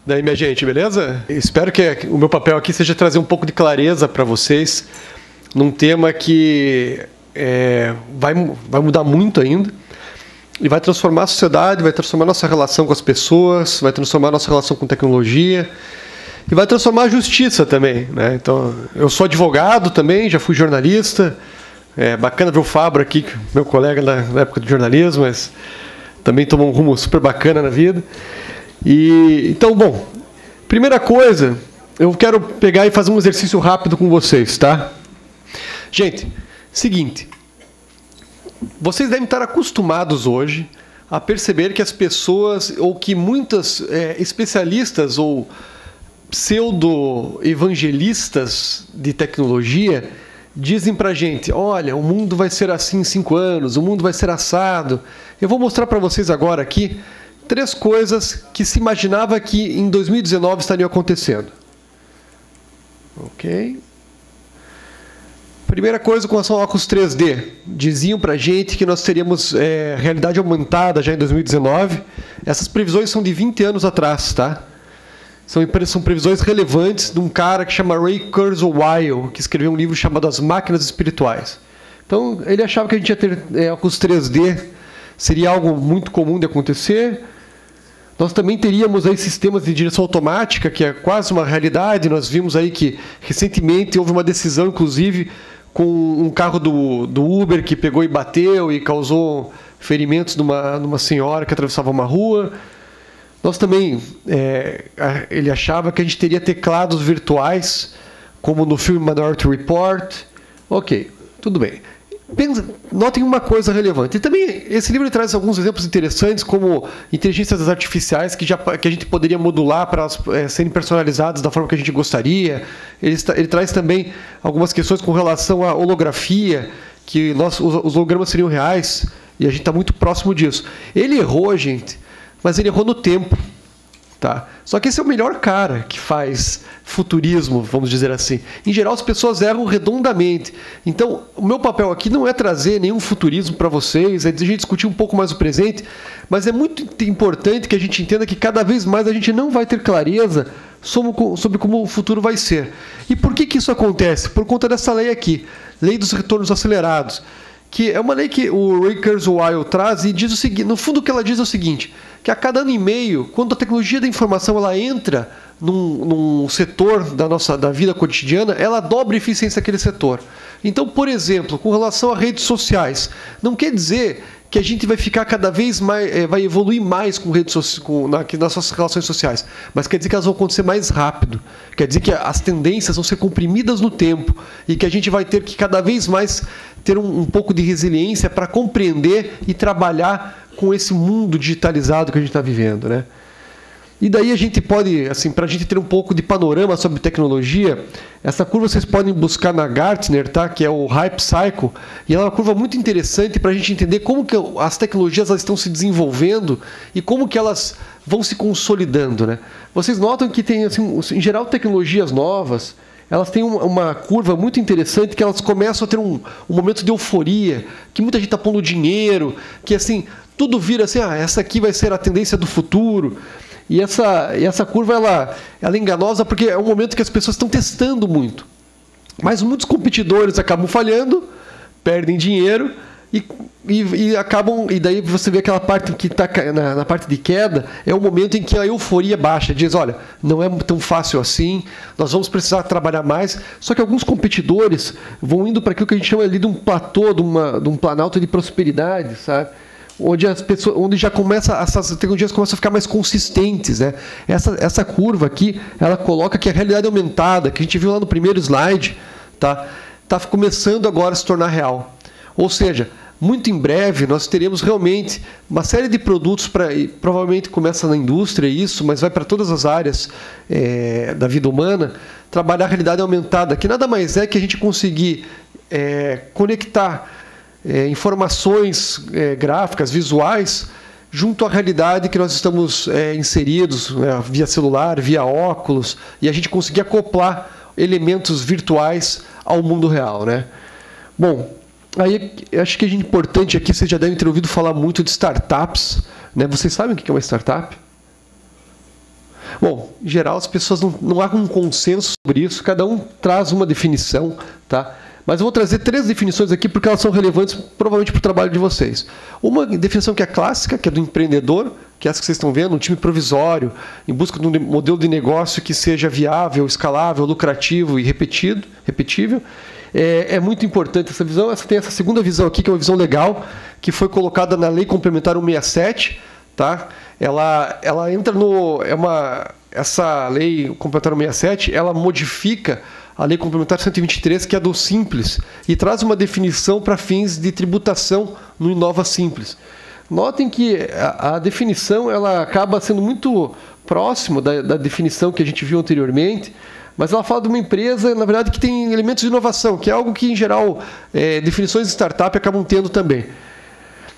Daí, minha gente, beleza? Espero que o meu papel aqui seja trazer um pouco de clareza para vocês num tema que vai mudar muito ainda e vai transformar a sociedade, vai transformar a nossa relação com as pessoas, vai transformar a nossa relação com tecnologia e vai transformar a justiça também, né? Então, eu sou advogado também, já fui jornalista. É bacana ver o Fabro aqui, meu colega na época do jornalismo, mas também tomou um rumo super bacana na vida. Então, bom, primeira coisa, eu quero pegar e fazer um exercício rápido com vocês, tá? Gente, seguinte, vocês devem estar acostumados hoje a perceber que as pessoas, ou que muitas especialistas ou pseudo-evangelistas de tecnologia dizem pra gente, olha, o mundo vai ser assim em 5 anos, o mundo vai ser assado. Eu vou mostrar para vocês agora aqui 3 coisas que se imaginava que em 2019 estariam acontecendo. Ok? Primeira coisa com relação ao óculos 3D. Diziam pra gente que nós teríamos realidade aumentada já em 2019. Essas previsões são de 20 anos atrás, tá? São previsões relevantes de um cara que chama Ray Kurzweil, que escreveu um livro chamado As Máquinas Espirituais. Então, ele achava que a gente ia ter óculos 3D, seria algo muito comum de acontecer. Nós também teríamos aí sistemas de direção automática, que é quase uma realidade. Nós vimos aí que, recentemente, houve uma decisão, inclusive, com um carro do Uber que pegou e bateu e causou ferimentos numa senhora que atravessava uma rua. Nós também, ele achava que a gente teria teclados virtuais, como no filme Minority Report. Ok, tudo bem. Notem uma coisa relevante. E também, esse livro traz alguns exemplos interessantes, como inteligências artificiais, que a gente poderia modular para elas serem personalizadas da forma que a gente gostaria. Ele traz também algumas questões com relação à holografia, que os hologramas seriam reais, e a gente está muito próximo disso. Ele errou, gente, mas ele errou no tempo. Tá? Só que esse é o melhor cara que faz futurismo, vamos dizer assim. Em geral, as pessoas erram redondamente. Então, o meu papel aqui não é trazer nenhum futurismo para vocês, é a gente discutir um pouco mais o presente, mas é muito importante que a gente entenda que cada vez mais a gente não vai ter clareza sobre como o futuro vai ser. E por que isso acontece? Por conta dessa lei aqui, Lei dos Retornos Acelerados, que é uma lei que o Ray Kurzweil traz e diz o seguinte, no fundo o que ela diz é o seguinte, que a cada ano e meio, quando a tecnologia da informação ela entra num setor da vida cotidiana, ela dobra a eficiência daquele setor. Então, por exemplo, com relação a redes sociais, não quer dizer que a gente vai ficar cada vez mais, vai evoluir mais nas nossas relações sociais, mas quer dizer que elas vão acontecer mais rápido, quer dizer que as tendências vão ser comprimidas no tempo e que a gente vai ter que cada vez mais ter um pouco de resiliência para compreender e trabalhar com esse mundo digitalizado que a gente está vivendo, né? E daí a gente pode, assim, para a gente ter um pouco de panorama sobre tecnologia, essa curva vocês podem buscar na Gartner, tá? Que é o Hype Cycle, e ela é uma curva muito interessante para a gente entender como que as tecnologias elas estão se desenvolvendo e como que elas vão se consolidando, né? Vocês notam que tem, assim, em geral, tecnologias novas, elas têm uma curva muito interessante, que elas começam a ter um momento de euforia, que muita gente está pondo dinheiro, que assim, tudo vira assim, essa aqui vai ser a tendência do futuro. E essa curva ela é enganosa porque é um momento que as pessoas estão testando muito. Mas muitos competidores acabam falhando, perdem dinheiro e acabam. E daí você vê aquela parte que está na parte de queda, é o momento em que a euforia baixa. Diz, olha, não é tão fácil assim, nós vamos precisar trabalhar mais. Só que alguns competidores vão indo para aquilo que a gente chama ali de um platô, de um planalto de prosperidade, sabe? Onde já essas tecnologias começam a ficar mais consistentes, né? Essa curva aqui, ela coloca que a realidade aumentada, que a gente viu lá no primeiro slide, tá começando agora a se tornar real. Ou seja, muito em breve nós teremos realmente uma série de produtos, provavelmente começa na indústria isso, mas vai para todas as áreas da vida humana, trabalhar a realidade aumentada, que nada mais é que a gente conseguir conectar informações gráficas, visuais, junto à realidade que nós estamos inseridos, né, via celular, via óculos, e a gente conseguir acoplar elementos virtuais ao mundo real, né? Bom, aí acho que é importante aqui, vocês já devem ter ouvido falar muito de startups, né? Vocês sabem o que é uma startup? Bom, em geral, as pessoas não há um consenso sobre isso, cada um traz uma definição, tá? Mas eu vou trazer 3 definições aqui porque elas são relevantes provavelmente para o trabalho de vocês. Uma definição que é clássica, que é do empreendedor, que é essa que vocês estão vendo, um time provisório, em busca de um modelo de negócio que seja viável, escalável, lucrativo e repetível. É muito importante essa visão. Tem essa segunda visão aqui, que é uma visão legal, que foi colocada na Lei Complementar 167, tá? Ela entra no... essa Lei Complementar 167, ela modifica a Lei Complementar 123, que é do Simples, e traz uma definição para fins de tributação no Inova Simples. Notem que a definição ela acaba sendo muito próxima da definição que a gente viu anteriormente, mas ela fala de uma empresa, na verdade, que tem elementos de inovação, que é algo que, em geral, definições de startup acabam tendo também.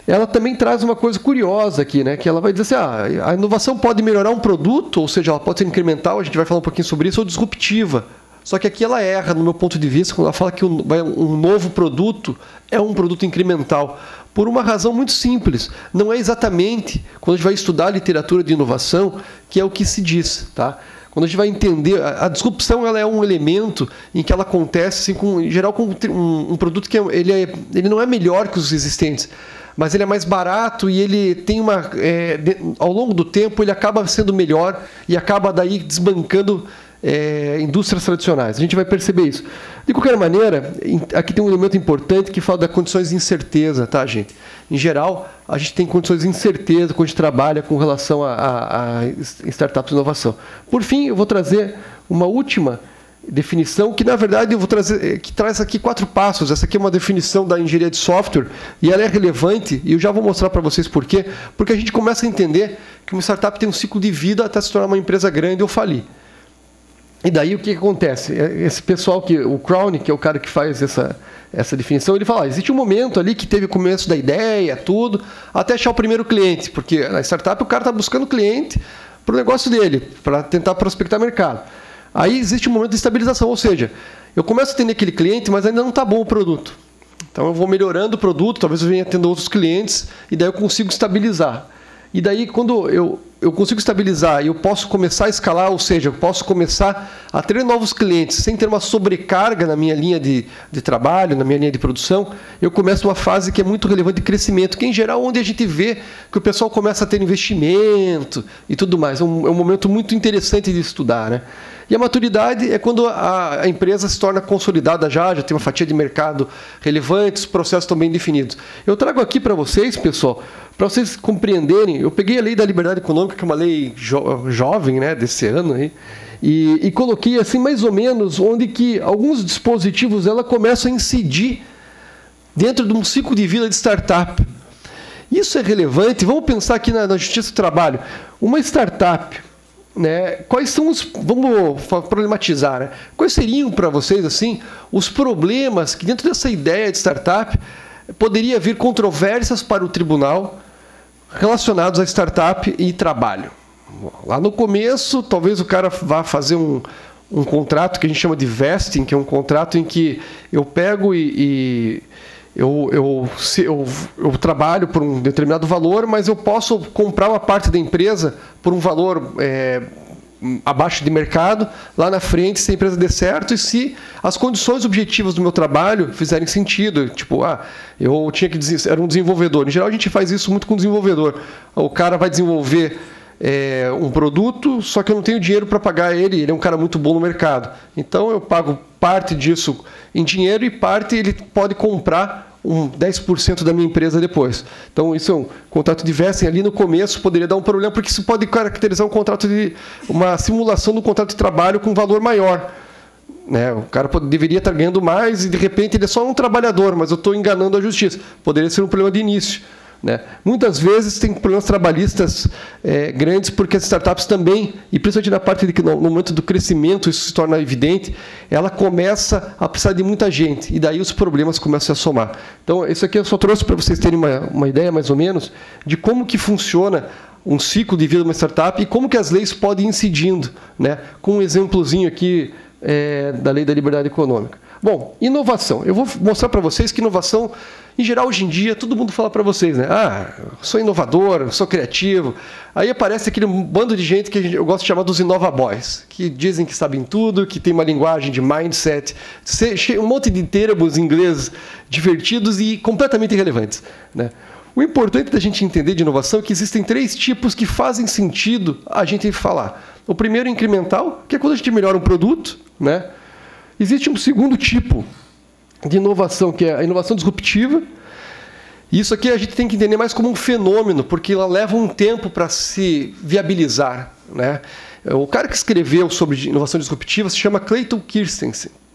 Ela também traz uma coisa curiosa aqui, né? Que ela vai dizer assim, a inovação pode melhorar um produto, ou seja, ela pode ser incremental, a gente vai falar um pouquinho sobre isso, ou disruptiva. Só que aqui ela erra, no meu ponto de vista, quando ela fala que um novo produto é um produto incremental. Por uma razão muito simples. Não é exatamente, quando a gente vai estudar a literatura de inovação, que é o que se diz. Tá? Quando a gente vai entender, a disrupção ela é um elemento em que ela acontece, assim, em geral, com um produto que ele não é melhor que os existentes, mas ele é mais barato e ele tem ao longo do tempo, ele acaba sendo melhor e acaba daí desbancando indústrias tradicionais. A gente vai perceber isso. De qualquer maneira, aqui tem um elemento importante que fala das condições de incerteza, tá, gente? Em geral, a gente tem condições de incerteza quando a gente trabalha com relação a startups de inovação. Por fim, eu vou trazer uma última definição que, na verdade, eu vou trazer, que traz aqui 4 passos. Essa aqui é uma definição da engenharia de software e ela é relevante e eu já vou mostrar para vocês por quê. Porque a gente começa a entender que uma startup tem um ciclo de vida até se tornar uma empresa grande ou falir. E daí o que acontece? Esse pessoal, o Crown, que é o cara que faz essa definição, ele fala, existe um momento ali que teve o começo da ideia, tudo, até achar o primeiro cliente, porque na startup o cara está buscando cliente para o negócio dele, para tentar prospectar mercado. Aí existe um momento de estabilização, ou seja, eu começo a atender aquele cliente, mas ainda não está bom o produto. Então eu vou melhorando o produto, talvez eu venha tendo outros clientes, e daí eu consigo estabilizar. E daí, quando eu consigo estabilizar e eu posso começar a escalar, ou seja, eu posso começar a ter novos clientes sem ter uma sobrecarga na minha linha de trabalho, na minha linha de produção, eu começo uma fase que é muito relevante de crescimento, que em geral onde a gente vê que o pessoal começa a ter investimento e tudo mais. É um momento muito interessante de estudar, né? E a maturidade é quando a empresa se torna consolidada já tem uma fatia de mercado relevante, os processos estão bem definidos. Eu trago aqui para vocês, pessoal, para vocês compreenderem, eu peguei a Lei da Liberdade Econômica, que é uma lei jovem, né, desse ano, aí, e coloquei assim mais ou menos onde que alguns dispositivos ela começam a incidir dentro de um ciclo de vida de startup. Isso é relevante. Vamos pensar aqui na Justiça do Trabalho. Uma startup, né, quais são vamos problematizar, né? Quais seriam para vocês assim os problemas que dentro dessa ideia de startup poderia vir controvérsias para o tribunal relacionados a startup e trabalho? Lá no começo, talvez o cara vá fazer um contrato que a gente chama de vesting, que é um contrato em que eu pego eu trabalho por um determinado valor, mas eu posso comprar uma parte da empresa por um valor abaixo de mercado, lá na frente, se a empresa der certo e se as condições objetivas do meu trabalho fizerem sentido. Tipo, eu tinha que era um desenvolvedor. Em geral, a gente faz isso muito com o desenvolvedor. O cara vai desenvolver um produto, só que eu não tenho dinheiro para pagar ele é um cara muito bom no mercado. Então, eu pago parte disso em dinheiro e parte ele pode comprar 10% da minha empresa depois. Então, isso é um contrato de vesting. Ali no começo poderia dar um problema, porque isso pode caracterizar um contrato uma simulação do contrato de trabalho com valor maior. Né? O cara deveria estar ganhando mais e, de repente, ele é só um trabalhador, mas eu estou enganando a justiça. Poderia ser um problema de início. Né? Muitas vezes tem problemas trabalhistas grandes, porque as startups também, e principalmente na parte de que no momento do crescimento isso se torna evidente, ela começa a precisar de muita gente, e daí os problemas começam a somar. Então, isso aqui eu só trouxe para vocês terem uma ideia, mais ou menos, de como que funciona um ciclo de vida de uma startup e como que as leis podem ir incidindo, né? Com um exemplozinho aqui da Lei da Liberdade Econômica. Bom, inovação. Eu vou mostrar para vocês que inovação, Em geral, hoje em dia, todo mundo fala para vocês, né? Ah, sou inovador, sou criativo. Aí aparece aquele bando de gente que eu gosto de chamar dos Innova Boys, que dizem que sabem tudo, que tem uma linguagem de mindset, um monte de termos ingleses divertidos e completamente irrelevantes, né? O importante da gente entender de inovação é que existem 3 tipos que fazem sentido a gente falar. O primeiro é incremental, que é quando a gente melhora um produto, né? Existe um segundo tipo de inovação, que é a inovação disruptiva. E isso aqui a gente tem que entender mais como um fenômeno, porque ela leva um tempo para se viabilizar, né? O cara que escreveu sobre inovação disruptiva se chama Clayton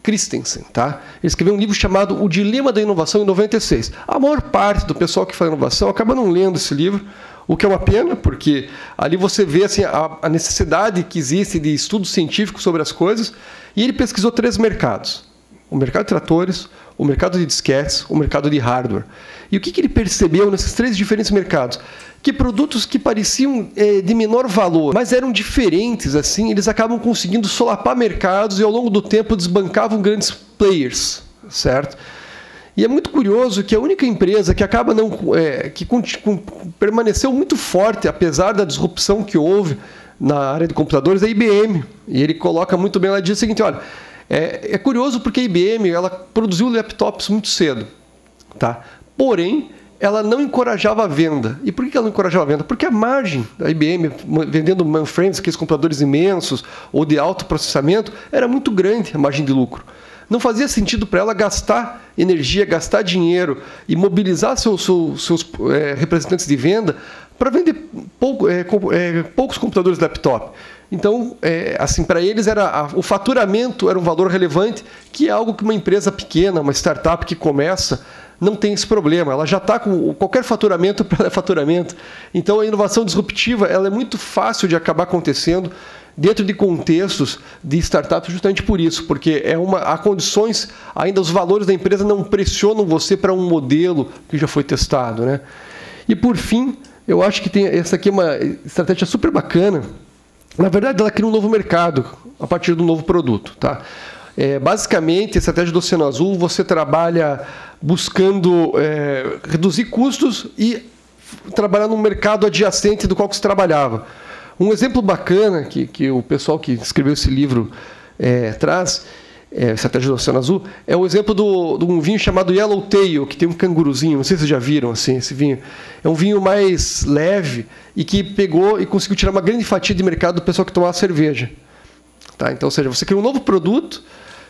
Christensen, tá? Ele escreveu um livro chamado O Dilema da Inovação em 96. A maior parte do pessoal que faz inovação acaba não lendo esse livro, o que é uma pena, porque ali você vê assim, a necessidade que existe de estudo científico sobre as coisas, e ele pesquisou 3 mercados. O mercado de tratores, o mercado de disquetes, o mercado de hardware. E o que ele percebeu nesses 3 diferentes mercados? Que produtos que pareciam de menor valor, mas eram diferentes, assim, eles acabam conseguindo solapar mercados e ao longo do tempo desbancavam grandes players, certo? E é muito curioso que a única empresa que acaba permaneceu muito forte, apesar da disrupção que houve na área de computadores, é a IBM. E ele coloca muito bem, ela diz o seguinte, olha, é curioso porque a IBM ela produziu laptops muito cedo, tá? Porém, ela não encorajava a venda. E por que ela não encorajava a venda? Porque a margem da IBM, vendendo mainframes, aqueles computadores imensos, ou de alto processamento, era muito grande a margem de lucro. Não fazia sentido para ela gastar energia, gastar dinheiro e mobilizar seus representantes de venda para vender poucos computadores de laptop. Então, assim, para eles o faturamento era um valor relevante, que é algo que uma empresa pequena, uma startup que começa, não tem esse problema. Ela já está com qualquer faturamento para faturamento. Então, a inovação disruptiva ela é muito fácil de acabar acontecendo dentro de contextos de startup justamente por isso, porque há condições, ainda os valores da empresa não pressionam você para um modelo que já foi testado, né? E por fim, eu acho que essa aqui é uma estratégia super bacana. Na verdade, ela cria um novo mercado a partir do novo produto, tá? Basicamente, a estratégia do Oceano Azul, você trabalha buscando reduzir custos e trabalhar num mercado adjacente do qual você trabalhava. Um exemplo bacana que o pessoal que escreveu esse livro traz, Estratégia do Oceano Azul, é o exemplo de um vinho chamado Yellowtail, que tem um canguruzinho, não sei se vocês já viram assim, esse vinho. É um vinho mais leve e que pegou e conseguiu tirar uma grande fatia de mercado do pessoal que tomava cerveja. Tá? Então, ou seja, você cria um novo produto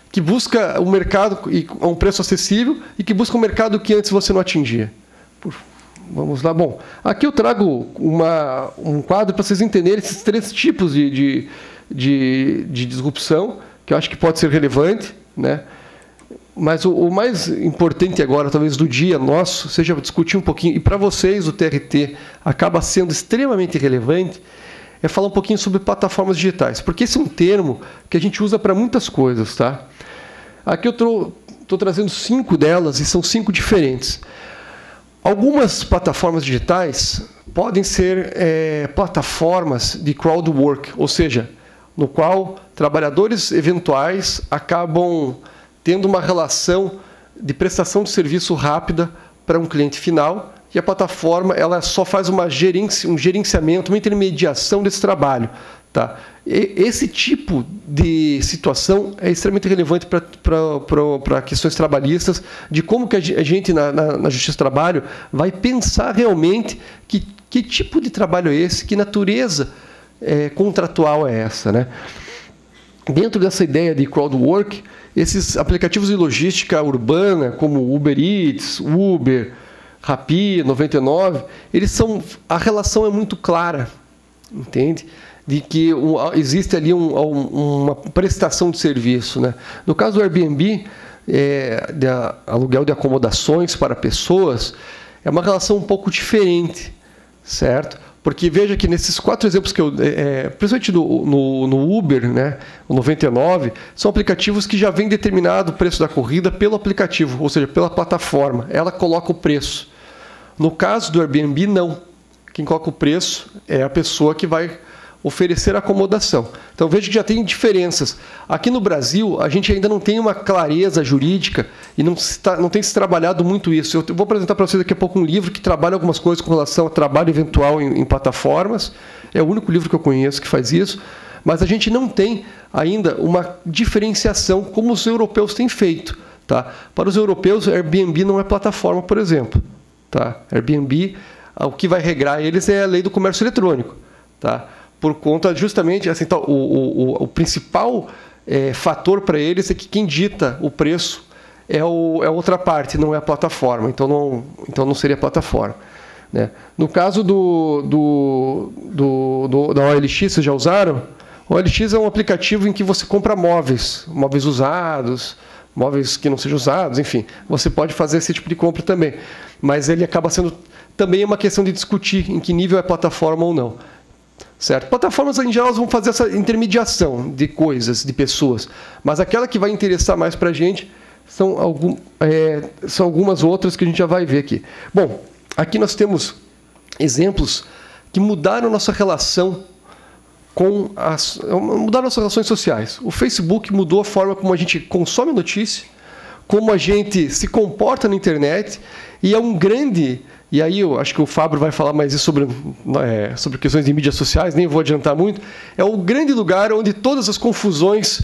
que busca um mercado a um preço acessível e que busca um mercado que antes você não atingia. Vamos lá. Bom, aqui eu trago um quadro para vocês entenderem esses 3 tipos de disrupção, que eu acho que pode ser relevante, né? Mas o mais importante agora, talvez, do dia nosso, seja discutir um pouquinho, e para vocês o TRT acaba sendo extremamente relevante, é falar um pouquinho sobre plataformas digitais, porque esse é um termo que a gente usa para muitas coisas, tá? Aqui eu estou trazendo 5 delas, e são 5 diferentes. Algumas plataformas digitais podem ser plataformas de crowd work, ou seja, no qual trabalhadores eventuais acabam tendo uma relação de prestação de serviço rápida para um cliente final, e a plataforma ela só faz um gerenciamento, uma intermediação desse trabalho. Tá? Esse tipo de situação é extremamente relevante para questões trabalhistas, de como que a gente, na Justiça do Trabalho, vai pensar realmente que tipo de trabalho é esse, que natureza contratual é essa, né? Dentro dessa ideia de crowdwork, esses aplicativos de logística urbana, como Uber Eats, Uber, Rappi, 99, a relação é muito clara, entende? De que existe ali uma prestação de serviço, né? No caso do Airbnb, de aluguel de acomodações para pessoas, é uma relação um pouco diferente, certo? Porque veja que nesses 4 exemplos que principalmente no Uber, né, o 99, são aplicativos que já vem determinado o preço da corrida pelo aplicativo, ou seja, pela plataforma. Ela coloca o preço. No caso do Airbnb, não. Quem coloca o preço é a pessoa que vai oferecer acomodação. Então veja que já tem diferenças. Aqui no Brasil, a gente ainda não tem uma clareza jurídica e não tem se trabalhado muito isso. Eu vou apresentar para vocês daqui a pouco um livro que trabalha algumas coisas com relação a trabalho eventual em plataformas. É o único livro que eu conheço que faz isso. Mas a gente não tem ainda uma diferenciação como os europeus têm feito. Tá? Para os europeus, Airbnb não é plataforma, por exemplo. Tá? Airbnb, o que vai regrar eles é a lei do comércio eletrônico. Tá? Por conta justamente, assim, então, o principal fator para eles é que quem dita o preço é outra parte, não é a plataforma. Então não seria plataforma. Né? No caso da OLX, vocês já usaram? O OLX é um aplicativo em que você compra móveis usados, móveis que não sejam usados, enfim. Você pode fazer esse tipo de compra também. Mas ele acaba sendo também uma questão de discutir em que nível é plataforma ou não. Certo? Plataformas, em geral, vão fazer essa intermediação de coisas, de pessoas. Mas aquela que vai interessar mais para a gente são algumas outras que a gente já vai ver aqui. Bom, aqui nós temos exemplos que mudaram nossa relação mudaram nossas relações sociais. O Facebook mudou a forma como a gente consome notícia, como a gente se comporta na internet, e é um grande... E aí eu acho que o Fábio vai falar mais isso sobre questões de mídias sociais, nem vou adiantar muito. É o grande lugar onde todas as confusões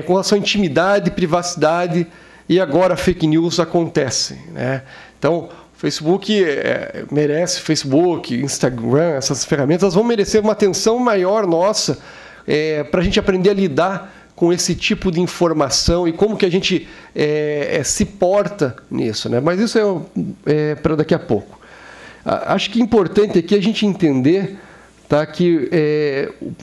com relação à intimidade, privacidade e agora fake news acontecem. Né? Então, o Facebook merece, Facebook, Instagram, essas ferramentas, elas vão merecer uma atenção maior nossa para a gente aprender a lidar com esse tipo de informação e como que a gente se porta nisso. Né? Mas isso é para daqui a pouco. Acho que é importante aqui a gente entender, tá, que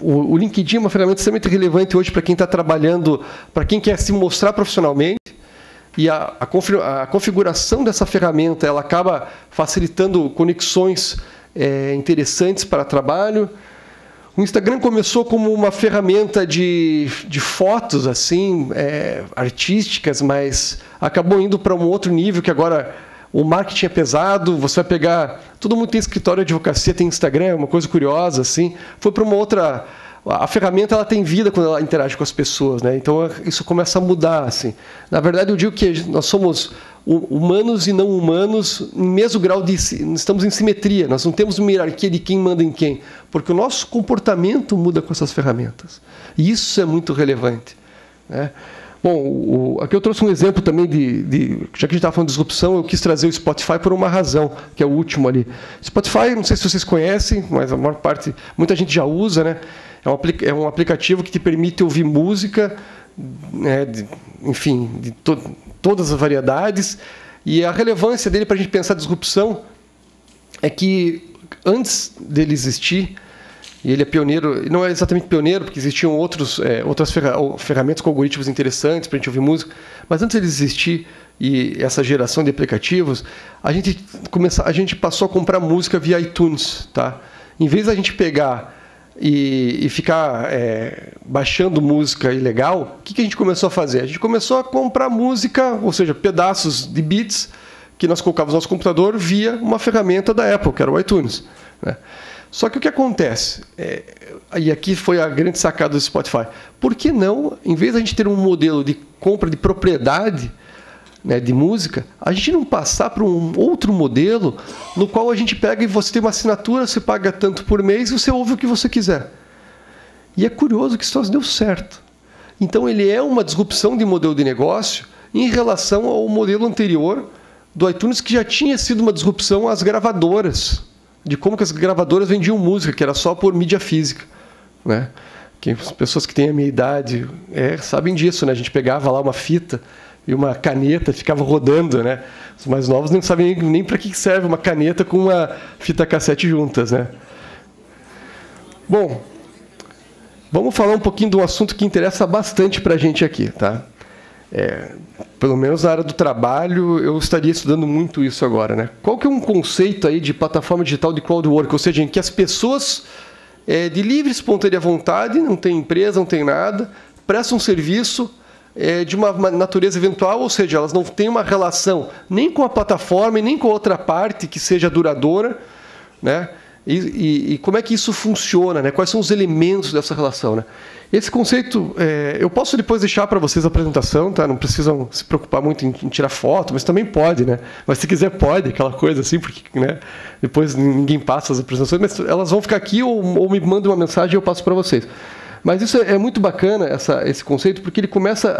o LinkedIn é uma ferramenta extremamente relevante hoje para quem está trabalhando, para quem quer se mostrar profissionalmente, e a configuração dessa ferramenta ela acaba facilitando conexões interessantes para trabalho. O Instagram começou como uma ferramenta de fotos assim, artísticas, mas acabou indo para um outro nível, que agora o marketing é pesado, você vai pegar... Todo mundo tem escritório de advocacia, tem Instagram, é uma coisa curiosa, assim. Foi para uma outra... A ferramenta ela tem vida quando ela interage com as pessoas, né? Então isso começa a mudar, assim. Na verdade, eu digo que nós somos humanos e não humanos em mesmo grau de... Estamos em simetria, nós não temos uma hierarquia de quem manda em quem, porque o nosso comportamento muda com essas ferramentas. E isso é muito relevante. Né? Bom, aqui eu trouxe um exemplo também já que a gente estava falando de disrupção, eu quis trazer o Spotify por uma razão, que é o último ali. Spotify, não sei se vocês conhecem, mas a maior parte, muita gente já usa, né? É um aplicativo que te permite ouvir música, né, enfim, de todas as variedades. E a relevância dele para a gente pensar disrupção é que antes dele existir, e ele é pioneiro, não é exatamente pioneiro, porque existiam outras ferramentas com algoritmos interessantes para a gente ouvir música, mas antes dele existir e essa geração de aplicativos, a gente passou a comprar música via iTunes. Tá? Em vez da gente pegar e ficar baixando música ilegal, o que a gente começou a fazer? A gente começou a comprar música, ou seja, pedaços de beats que nós colocávamos no nosso computador via uma ferramenta da Apple, que era o iTunes. Né? Só que o que acontece? E aqui foi a grande sacada do Spotify. Por que não, em vez de a gente ter um modelo de compra de propriedade, né, de música, a gente não passar para um outro modelo no qual a gente pega e você tem uma assinatura, você paga tanto por mês e você ouve o que você quiser. E é curioso que isso deu certo. Então ele é uma disrupção de modelo de negócio em relação ao modelo anterior do iTunes, que já tinha sido uma disrupção às gravadoras, de como que as gravadoras vendiam música, que era só por mídia física. Né? As pessoas que têm a minha idade sabem disso, né? A gente pegava lá uma fita e uma caneta, ficava rodando, né? Os mais novos não sabem nem para que serve uma caneta com uma fita cassete juntas, né? Bom, vamos falar um pouquinho de um assunto que interessa bastante para a gente aqui, tá? Pelo menos na área do trabalho, eu estaria estudando muito isso agora, né? Qual que é um conceito aí de plataforma digital de crowd work, ou seja, em que as pessoas de livre, espontânea vontade, não tem empresa, não tem nada, prestam um serviço de uma natureza eventual, ou seja, elas não têm uma relação nem com a plataforma e nem com outra parte que seja duradoura, né? E como é que isso funciona, né? Quais são os elementos dessa relação, né? Esse conceito, eu posso depois deixar para vocês a apresentação, tá? Não precisam se preocupar muito em tirar foto, mas também pode, né? Mas se quiser pode, aquela coisa assim, porque, né? Depois ninguém passa as apresentações, mas elas vão ficar aqui ou me mandam uma mensagem e eu passo para vocês. Mas isso é muito bacana, esse conceito, porque ele começa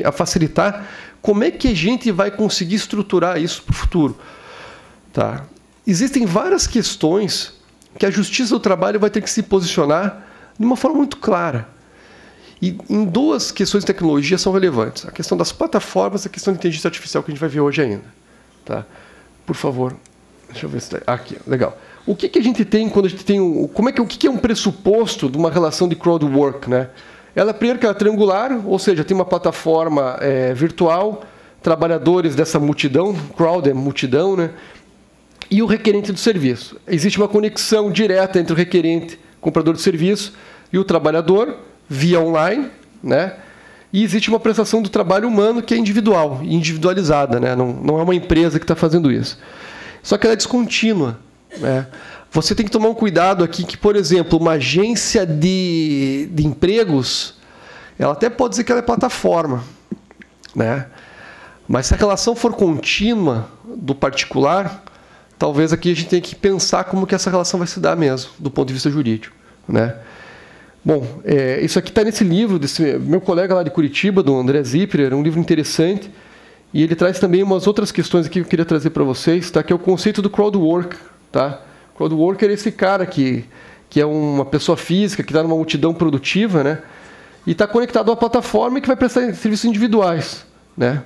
a facilitar como é que a gente vai conseguir estruturar isso para o futuro. Tá? Existem várias questões que a Justiça do Trabalho vai ter que se posicionar de uma forma muito clara. E em duas questões de tecnologia são relevantes. A questão das plataformas e a questão da inteligência artificial que a gente vai ver hoje ainda. Tá? Por favor, deixa eu ver se está aqui. Legal. O que a gente tem quando a gente tem o que é um pressuposto de uma relação de crowd work, né? Primeiro que ela é triangular, ou seja, tem uma plataforma virtual, trabalhadores dessa multidão, crowd é multidão, né? E o requerente do serviço. Existe uma conexão direta entre o requerente, comprador de serviço, e o trabalhador, via online, né? E existe uma prestação do trabalho humano que é individual, individualizada, né? Não é uma empresa que está fazendo isso. Só que ela é descontínua, né? Você tem que tomar um cuidado aqui que, por exemplo, uma agência de empregos, ela até pode dizer que ela é plataforma, né? Mas se a relação for contínua do particular, talvez aqui a gente tenha que pensar como que essa relação vai se dar mesmo, do ponto de vista jurídico, né? Bom, isso aqui está nesse livro desse meu colega lá de Curitiba, do André Zipper, um livro interessante, e ele traz também umas outras questões aqui que eu queria trazer para vocês, tá? Que é o conceito do crowd work, tá? Crowd worker é esse cara que é uma pessoa física, que está numa multidão produtiva, né? E está conectado a uma plataforma que vai prestar serviços individuais, né?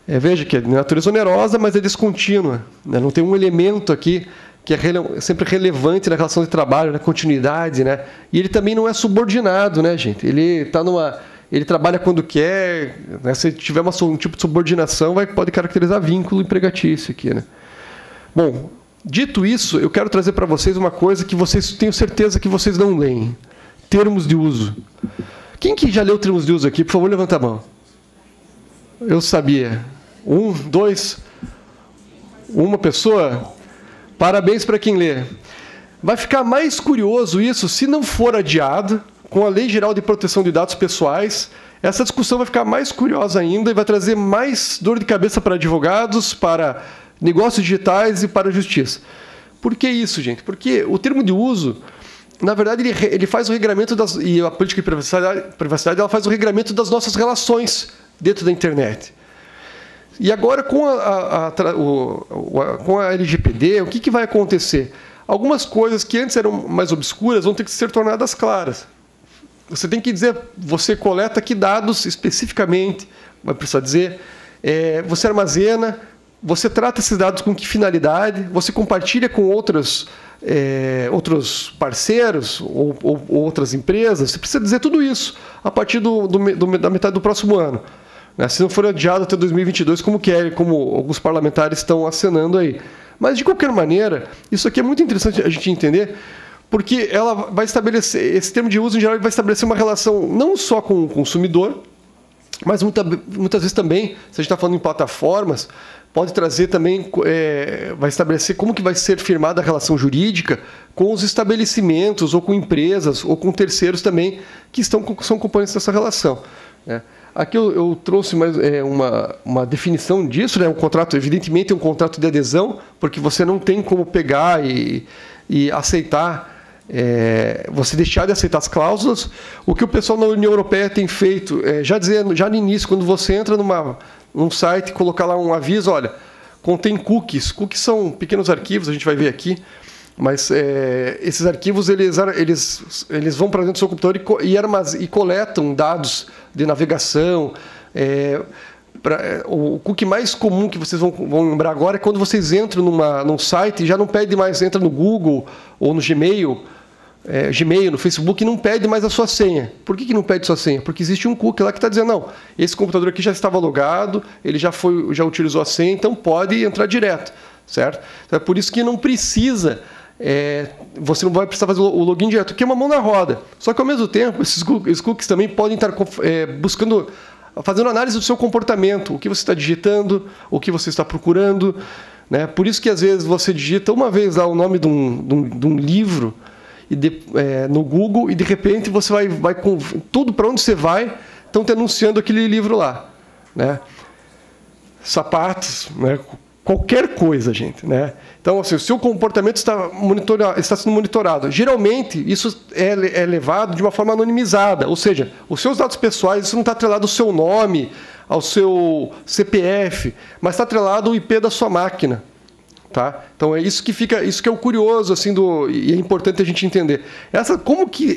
Veja que é de natureza onerosa, mas é descontínua, né? Não tem um elemento aqui que é sempre relevante na relação de trabalho, na continuidade, né? E ele também não é subordinado, né, gente? Ele trabalha quando quer, né? Se tiver um tipo de subordinação, pode caracterizar vínculo empregatício aqui, né? Bom, dito isso, eu quero trazer para vocês uma coisa que tenho certeza que vocês não leem. Termos de uso. Quem que já leu termos de uso aqui? Por favor, levanta a mão. Eu sabia. 1, 2, uma pessoa? Parabéns para quem lê. Vai ficar mais curioso isso se não for adiado com a Lei Geral de Proteção de Dados Pessoais. Essa discussão vai ficar mais curiosa ainda e vai trazer mais dor de cabeça para advogados, para negócios digitais e para a justiça. Por que isso, gente? Porque o termo de uso, na verdade, ele faz o regramento e a política de privacidade ela faz o regramento das nossas relações dentro da internet. E agora, com a LGPD, o que vai acontecer? Algumas coisas que antes eram mais obscuras vão ter que ser tornadas claras. Você tem que dizer, você coleta que dados especificamente, vai precisar dizer, você armazena, você trata esses dados com que finalidade, você compartilha com outros parceiros ou outras empresas, você precisa dizer tudo isso a partir da metade do próximo ano. Se não for adiado até 2022, como alguns parlamentares estão acenando aí. Mas, de qualquer maneira, isso aqui é muito interessante a gente entender, porque ela vai estabelecer, esse termo de uso, em geral, vai estabelecer uma relação não só com o consumidor, mas muitas vezes também, se a gente está falando em plataformas, pode trazer também, vai estabelecer como que vai ser firmada a relação jurídica com os estabelecimentos, ou com empresas, ou com terceiros também, que são componentes dessa relação, né? Aqui eu trouxe mais uma definição disso, né? Um contrato, evidentemente, é um contrato de adesão, porque você não tem como pegar e aceitar, você deixar de aceitar as cláusulas. O que o pessoal na União Europeia tem feito, já no início, quando você entra num site, colocar lá um aviso, olha, contém cookies. Cookies são pequenos arquivos, a gente vai ver aqui. Mas esses arquivos eles vão para dentro do seu computador e coletam dados de navegação. O cookie mais comum que vocês vão lembrar agora é quando vocês entram num site e já não pede mais, entra no Google ou no Gmail, no Facebook, e não pede mais a sua senha. Por que não pede sua senha? Porque existe um cookie lá que está dizendo, não, esse computador aqui já estava logado, ele já utilizou a senha, então pode entrar direto, certo? Então é por isso que não precisa... você não vai precisar fazer o login direto, porque é uma mão na roda. Só que, ao mesmo tempo, esses cookies também podem estar fazendo análise do seu comportamento, o que você está digitando, o que você está procurando, né? Por isso que às vezes você digita uma vez lá o nome de um livro no Google e de repente você vai com tudo para onde você vai, estão te anunciando aquele livro lá, né? Sapatos, né? Qualquer coisa, gente, né? Então, assim, o seu comportamento está sendo monitorado. Geralmente, isso é levado de uma forma anonimizada, ou seja, os seus dados pessoais, isso não está atrelado ao seu nome, ao seu CPF, mas está atrelado ao IP da sua máquina, tá? Então, é isso que é o curioso, assim, e é importante a gente entender. Como que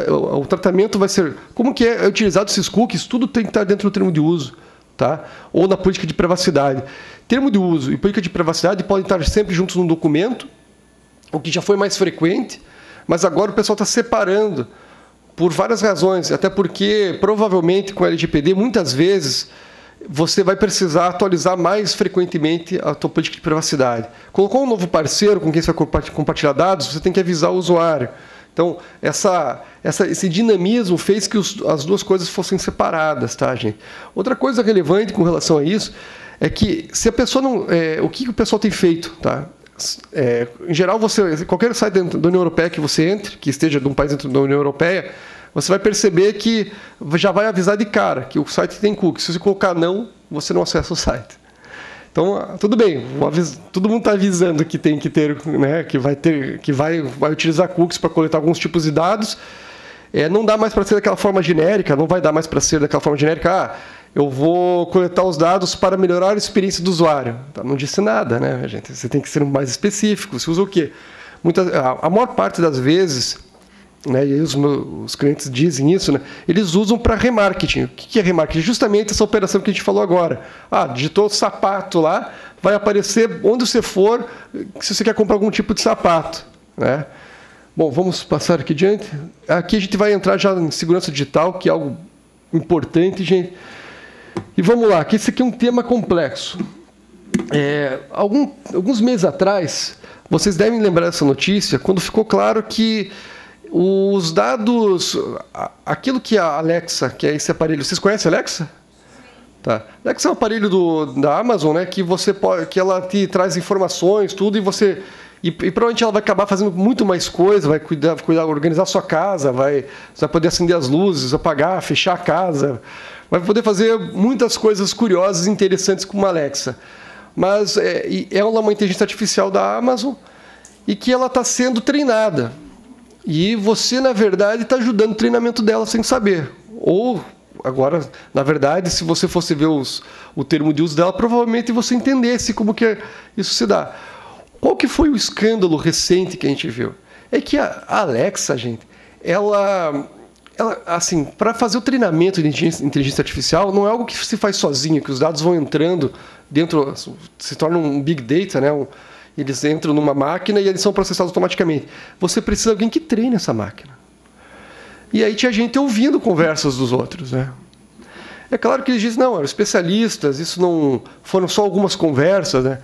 o tratamento vai ser, como que é utilizado esses cookies, tudo tem que estar dentro do termo de uso, tá? Ou na política de privacidade. Termo de uso e política de privacidade podem estar sempre juntos num documento, o que já foi mais frequente, mas agora o pessoal está separando por várias razões, até porque, provavelmente, com a LGPD, muitas vezes, você vai precisar atualizar mais frequentemente a tua política de privacidade. Colocou um novo parceiro com quem você vai compartilhar dados, você tem que avisar o usuário. Então, esse dinamismo fez que as duas coisas fossem separadas, tá, gente? Outra coisa relevante com relação a isso é que se a pessoa não... o que o pessoal tem feito, tá? Em geral, qualquer site dentro da União Europeia que você entre, que esteja de um país dentro da União Europeia, você vai perceber que já vai avisar de cara que o site tem cookies. Se você colocar não, você não acessa o site. Então, tudo bem, todo mundo está avisando que tem que ter, né, que vai utilizar cookies para coletar alguns tipos de dados. Não dá mais para ser daquela forma genérica, não vai dar mais para ser daquela forma genérica, eu vou coletar os dados para melhorar a experiência do usuário. Não disse nada, né, gente? Você tem que ser mais específico. Você usa o quê? A maior parte das vezes, né, e os clientes dizem isso, né, eles usam para remarketing. O que é remarketing? Justamente essa operação que a gente falou agora. Digitou sapato lá, vai aparecer onde você for, se você quer comprar algum tipo de sapato, né? Bom, vamos passar aqui adiante. Aqui a gente vai entrar já em segurança digital, que é algo importante, gente. E vamos lá, que esse aqui é um tema complexo. Alguns meses atrás, vocês devem lembrar dessa notícia, quando ficou claro que os dados, aquilo que a Alexa, que é esse aparelho, vocês conhecem a Alexa? Tá. Alexa é um aparelho da Amazon, né, que ela te traz informações, tudo, e provavelmente ela vai acabar fazendo muito mais coisa, vai organizar a sua casa, você vai poder acender as luzes, apagar, fechar a casa, vai poder fazer muitas coisas curiosas e interessantes com uma Alexa. Mas ela é uma inteligência artificial da Amazon e que ela está sendo treinada. E você, na verdade, está ajudando o treinamento dela sem saber. Ou, agora, na verdade, se você fosse ver o termo de uso dela, provavelmente você entendesse como que isso se dá. Qual que foi o escândalo recente que a gente viu? É que a Alexa, gente, ela assim, para fazer o treinamento de inteligência artificial, não é algo que se faz sozinho, que os dados vão entrando dentro, se torna um big data, né? Eles entram numa máquina e eles são processados automaticamente. Você precisa de alguém que treine essa máquina. E aí tinha gente ouvindo conversas dos outros, né? É claro que eles dizem, não, eram especialistas, isso não foram só algumas conversas, né?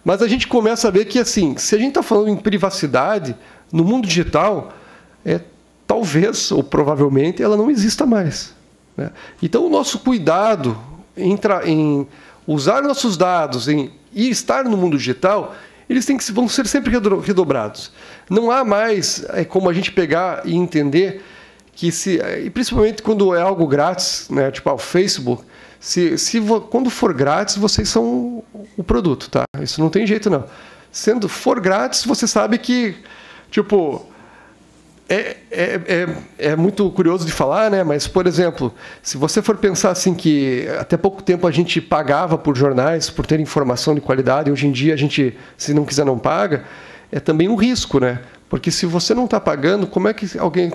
Mas a gente começa a ver que, assim, se a gente está falando em privacidade, no mundo digital, talvez, ou provavelmente, ela não exista mais, né? Então, o nosso cuidado em usar nossos dados e estar no mundo digital, eles vão ser sempre redobrados. Não há mais como a gente pegar e entender que, e principalmente quando é algo grátis, né, tipo o Facebook, quando for grátis, vocês são o produto, tá? Isso não tem jeito, não. For grátis, você sabe que, tipo, é muito curioso de falar, né? Mas, por exemplo, se você for pensar assim que até pouco tempo a gente pagava por jornais, por ter informação de qualidade, e hoje em dia a gente, se não quiser, não paga, é também um risco, né? Porque se você não está pagando, como é que esse alguém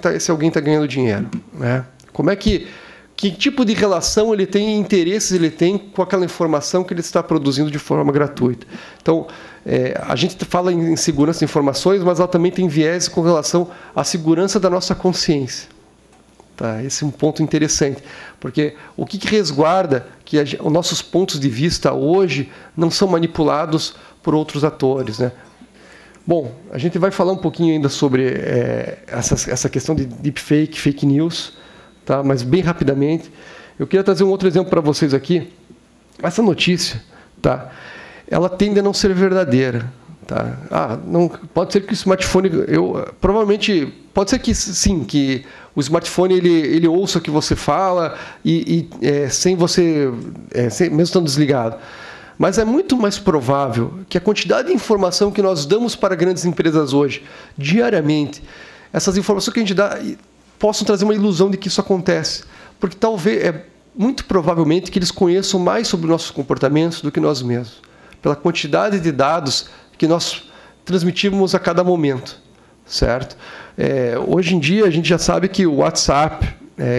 está ganhando dinheiro, né? Como é que tipo de relação ele tem, interesses ele tem com aquela informação que ele está produzindo de forma gratuita. Então, a gente fala em segurança de informações, mas ela também tem viés com relação à segurança da nossa consciência. Tá? Esse é um ponto interessante, porque o que resguarda que os nossos pontos de vista hoje não são manipulados por outros atores, né? Bom, a gente vai falar um pouquinho ainda sobre essa questão de deepfake, fake news, tá? Mas bem rapidamente. Eu queria trazer um outro exemplo para vocês aqui. Essa notícia, tá? ela tende a não ser verdadeira. Tá? Não, pode ser que o smartphone... provavelmente, pode ser que sim, que o smartphone ele ouça o que você fala sem você... mesmo estando desligado. Mas é muito mais provável que a quantidade de informação que nós damos para grandes empresas hoje, diariamente, essas informações que a gente dá possam trazer uma ilusão de que isso acontece. Porque talvez, muito provavelmente, que eles conheçam mais sobre nossos comportamentos do que nós mesmos. Pela quantidade de dados que nós transmitimos a cada momento, certo? Hoje em dia, a gente já sabe que o WhatsApp,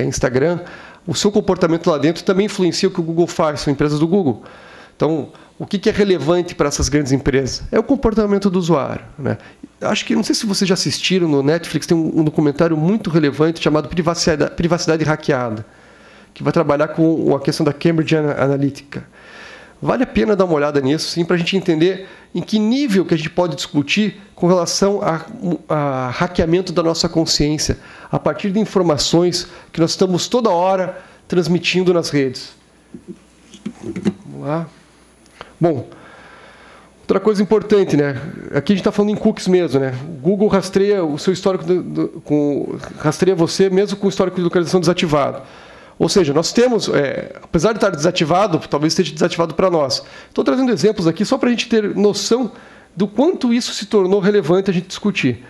Instagram, o seu comportamento lá dentro também influencia o que o Google faz, são empresas do Google. Então, o que é relevante para essas grandes empresas? É o comportamento do usuário, né? Acho que, não sei se vocês já assistiram, no Netflix tem um documentário muito relevante chamado Privacidade Hackeada, que vai trabalhar com a questão da Cambridge Analytica. Vale a pena dar uma olhada nisso, sim, para a gente entender em que nível que a gente pode discutir com relação a hackeamento da nossa consciência, a partir de informações que nós estamos toda hora transmitindo nas redes. Vamos lá. Bom, outra coisa importante, né? Aqui a gente está falando em cookies mesmo, né? O Google rastreia o seu histórico, rastreia você mesmo com o histórico de localização desativado. Ou seja, nós temos, apesar de estar desativado, talvez esteja desativado para nós. Estou trazendo exemplos aqui só para a gente ter noção do quanto isso se tornou relevante a gente discutir.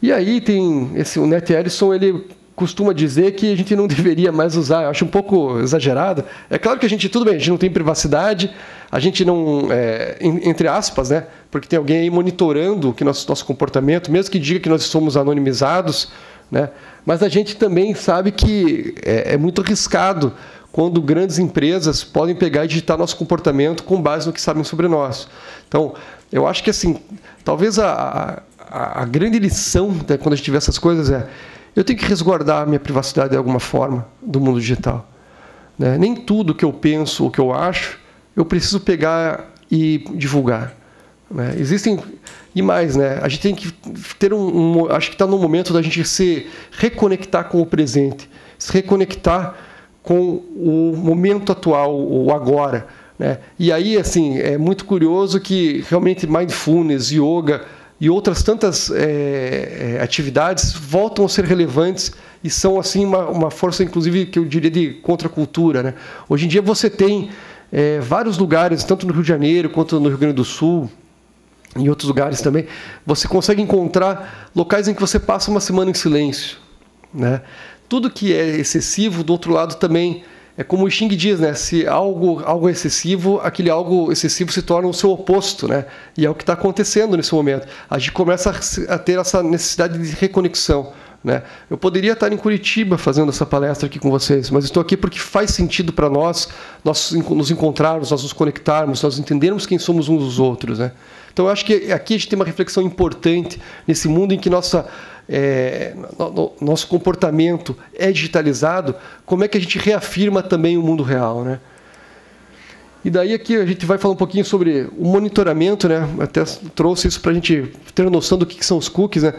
E aí tem o Net Ellison, ele costuma dizer que a gente não deveria mais usar. Eu acho um pouco exagerado. É claro que tudo bem, a gente não tem privacidade, a gente não, entre aspas, né? Porque tem alguém aí monitorando o nosso comportamento, mesmo que diga que nós somos anonimizados, né? Mas a gente também sabe que é muito arriscado quando grandes empresas podem pegar e digitar nosso comportamento com base no que sabem sobre nós. Então, eu acho que assim, talvez a grande lição, né, quando a gente vê essas coisas eu tenho que resguardar a minha privacidade de alguma forma do mundo digital, né? Nem tudo que eu penso ou que eu acho, eu preciso pegar e divulgar, né? Existem... E mais, né? A gente tem que ter acho que está no momento da gente se reconectar com o presente, se reconectar com o momento atual, o agora, né? E aí, assim, é muito curioso que realmente mindfulness, yoga e outras tantas atividades voltam a ser relevantes e são assim uma força, inclusive, que eu diria de contracultura, né? Hoje em dia você tem vários lugares, tanto no Rio de Janeiro quanto no Rio Grande do Sul, em outros lugares também, você consegue encontrar locais em que você passa uma semana em silêncio, né? Tudo que é excessivo, do outro lado também, é como o Xing diz, né? Se algo é excessivo, aquele algo excessivo se torna o seu oposto, né? E é o que está acontecendo nesse momento. A gente começa a ter essa necessidade de reconexão, né? Eu poderia estar em Curitiba fazendo essa palestra aqui com vocês, mas estou aqui porque faz sentido para nós nos encontrarmos, nós nos conectarmos, nós entendermos quem somos uns dos outros, né? Então, eu acho que aqui a gente tem uma reflexão importante nesse mundo em que nosso comportamento é digitalizado, como é que a gente reafirma também o mundo real, né? E daí aqui a gente vai falar um pouquinho sobre o monitoramento, né? Até trouxe isso para a gente ter noção do que são os cookies, né?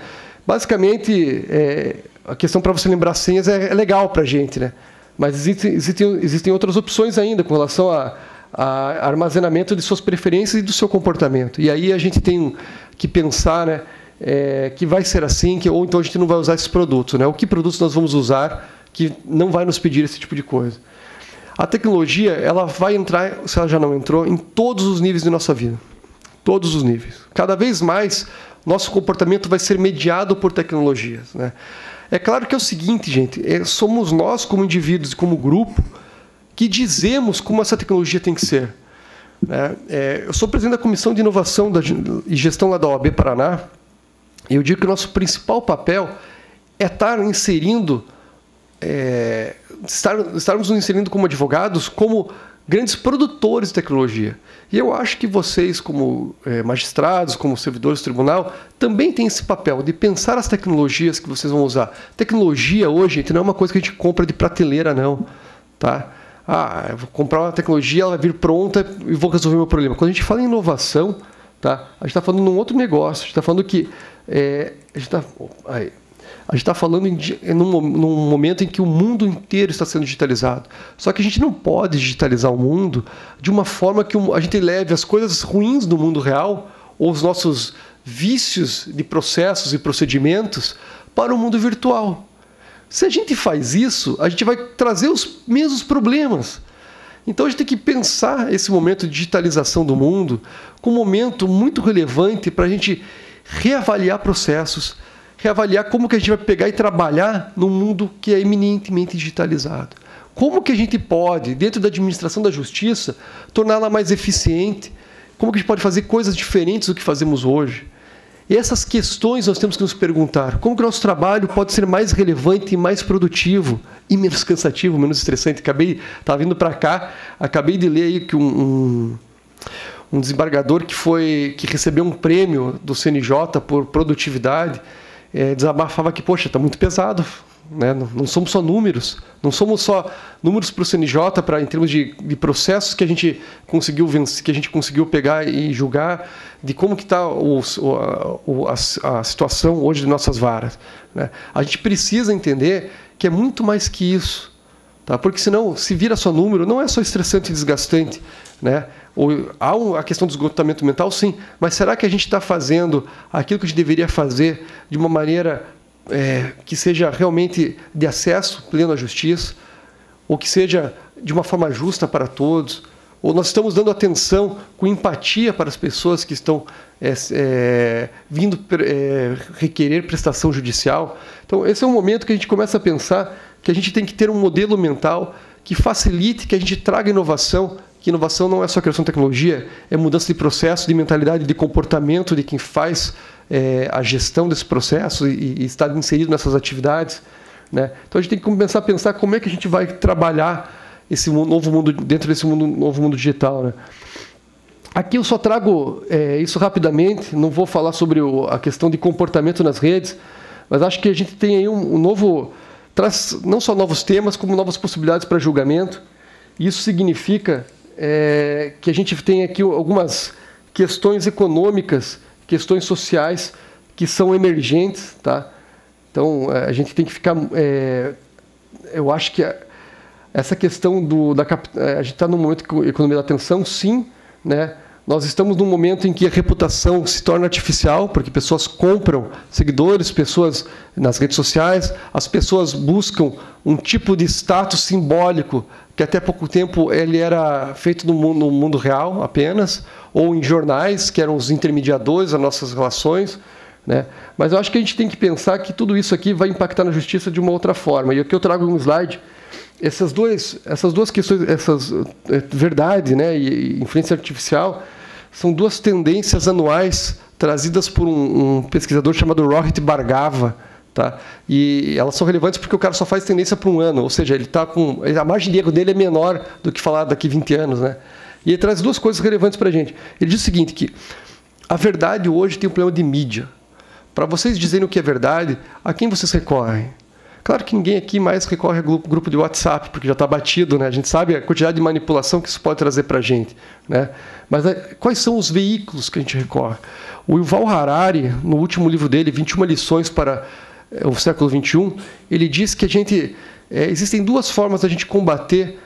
Basicamente, a questão para você lembrar senhas é legal para a gente, né? Mas existem outras opções ainda com relação a armazenamento de suas preferências e do seu comportamento. E aí a gente tem que pensar, né, que vai ser assim, ou então a gente não vai usar esses produtos, né? O que produtos nós vamos usar que não vai nos pedir esse tipo de coisa. A tecnologia, ela vai entrar, se ela já não entrou, em todos os níveis de nossa vida. Todos os níveis. Cada vez mais, nosso comportamento vai ser mediado por tecnologias, né? É claro que é o seguinte, gente, somos nós como indivíduos e como grupo que dizemos como essa tecnologia tem que ser, né? Eu sou presidente da Comissão de Inovação e Gestão lá da OAB Paraná, e eu digo que o nosso principal papel é estarmos nos inserindo como advogados, como grandes produtores de tecnologia. E eu acho que vocês, como magistrados, como servidores do tribunal, também têm esse papel de pensar as tecnologias que vocês vão usar. Tecnologia hoje, gente, não é uma coisa que a gente compra de prateleira, não, tá? Eu vou comprar uma tecnologia, ela vai vir pronta e vou resolver o meu problema. Quando a gente fala em inovação, tá? A gente está falando de um outro negócio. A gente está falando que A gente está falando num momento em que o mundo inteiro está sendo digitalizado. Só que a gente não pode digitalizar o mundo de uma forma que a gente leve as coisas ruins do mundo real ou os nossos vícios de processos e procedimentos para o mundo virtual. Se a gente faz isso, a gente vai trazer os mesmos problemas. Então a gente tem que pensar esse momento de digitalização do mundo como um momento muito relevante para a gente reavaliar processos, reavaliar como que a gente vai pegar e trabalhar num mundo que é eminentemente digitalizado. Como que a gente pode, dentro da administração da justiça, torná-la mais eficiente? Como que a gente pode fazer coisas diferentes do que fazemos hoje? E essas questões nós temos que nos perguntar. Como que o nosso trabalho pode ser mais relevante e mais produtivo e menos cansativo, menos estressante? Estava vindo para cá, acabei de ler aí que um desembargador que recebeu um prêmio do CNJ por produtividade, desabafava que, poxa, está muito pesado, né? Não somos só números, não somos só números para o CNJ, em termos de processos que a gente conseguiu vencer, que a gente conseguiu pegar e julgar, de como que está a situação hoje de nossas varas, né? A gente precisa entender que é muito mais que isso, tá? Porque senão, se vira só número, não é só estressante e desgastante, né? Há a questão do esgotamento mental, sim, mas será que a gente está fazendo aquilo que a gente deveria fazer de uma maneira que seja realmente de acesso pleno à justiça, ou que seja de uma forma justa para todos, ou nós estamos dando atenção com empatia para as pessoas que estão vindo requerer prestação judicial? Então, esse é um momento que a gente começa a pensar que a gente tem que ter um modelo mental que facilite, que a gente traga inovação, que inovação não é só criação de tecnologia, é mudança de processo, de mentalidade, de comportamento de quem faz a gestão desse processo e está inserido nessas atividades, né? Então a gente tem que começar a pensar como é que a gente vai trabalhar esse novo mundo, dentro desse novo mundo digital, né? Aqui eu só trago isso rapidamente, não vou falar sobre a questão de comportamento nas redes, mas acho que a gente tem aí um novo, traz não só novos temas, como novas possibilidades para julgamento. Isso significa que a gente tem aqui algumas questões econômicas, questões sociais que são emergentes, tá? Então a gente tem que ficar, eu acho que essa questão a gente está num momento que a economia da atenção, sim, né? Nós estamos num momento em que a reputação se torna artificial, porque pessoas compram seguidores, pessoas nas redes sociais, as pessoas buscam um tipo de status simbólico que até pouco tempo ele era feito no mundo real apenas, ou em jornais, que eram os intermediadores das nossas relações, né? Mas eu acho que a gente tem que pensar que tudo isso aqui vai impactar na justiça de uma outra forma. E aqui eu trago um slide. Essas duas questões, verdade, né, e influência artificial, são duas tendências anuais trazidas por um pesquisador chamado Rohit Bhargava, tá? E elas são relevantes porque o cara só faz tendência por um ano, ou seja, a margem de erro dele é menor do que falar daqui 20 anos, né? E ele traz duas coisas relevantes para a gente. Ele diz o seguinte, que a verdade hoje tem um problema de mídia. Para vocês dizerem o que é verdade, a quem vocês recorrem? Claro que ninguém aqui mais recorre a grupo de WhatsApp, porque já está batido, né? A gente sabe a quantidade de manipulação que isso pode trazer para a gente, né? Mas quais são os veículos que a gente recorre? O Yuval Harari, no último livro dele, 21 lições para o século XXI, ele diz que existem duas formas da gente combater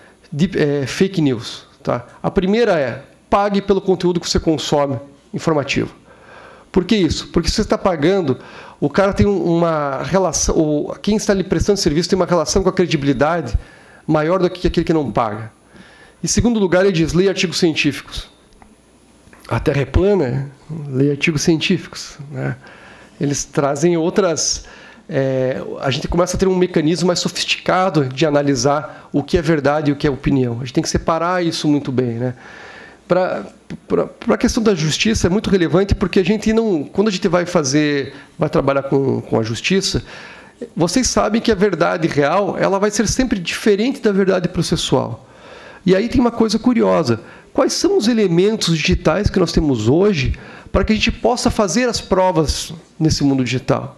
fake news, tá? A primeira é, pague pelo conteúdo que você consome informativo. Por que isso? Porque se você está pagando, o cara tem uma relação, quem está lhe prestando serviço tem uma relação com a credibilidade maior do que aquele que não paga. Em segundo lugar, ele diz, leia artigos científicos. A Terra é plana, leia artigos científicos, né? Eles trazem outras... a gente começa a ter um mecanismo mais sofisticado de analisar o que é verdade e o que é opinião. A gente tem que separar isso muito bem, né? Para a questão da justiça é muito relevante porque a gente não, quando a gente vai trabalhar com a justiça, vocês sabem que a verdade real ela vai ser sempre diferente da verdade processual. E aí tem uma coisa curiosa: quais são os elementos digitais que nós temos hoje para que a gente possa fazer as provas nesse mundo digital?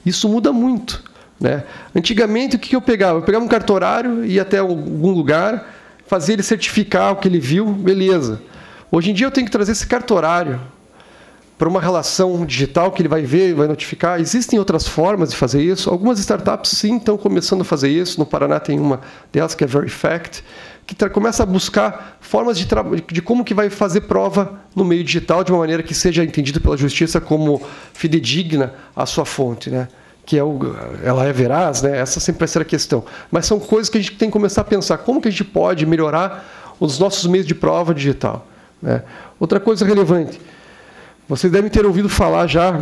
Isso muda muito, né? Antigamente o que eu pegava? Eu pegava um cartorário, ia até algum lugar, fazer ele certificar o que ele viu, beleza. Hoje em dia eu tenho que trazer esse cartorário para uma relação digital que ele vai ver, vai notificar. Existem outras formas de fazer isso. Algumas startups, sim, estão começando a fazer isso. No Paraná tem uma delas, que é Verifact, que começa a buscar formas de como que vai fazer prova no meio digital de uma maneira que seja entendida pela justiça como fidedigna à sua fonte, né? Que ela é veraz, né? Essa sempre vai ser a questão. Mas são coisas que a gente tem que começar a pensar. Como que a gente pode melhorar os nossos meios de prova digital, né? Outra coisa relevante. Vocês devem ter ouvido falar já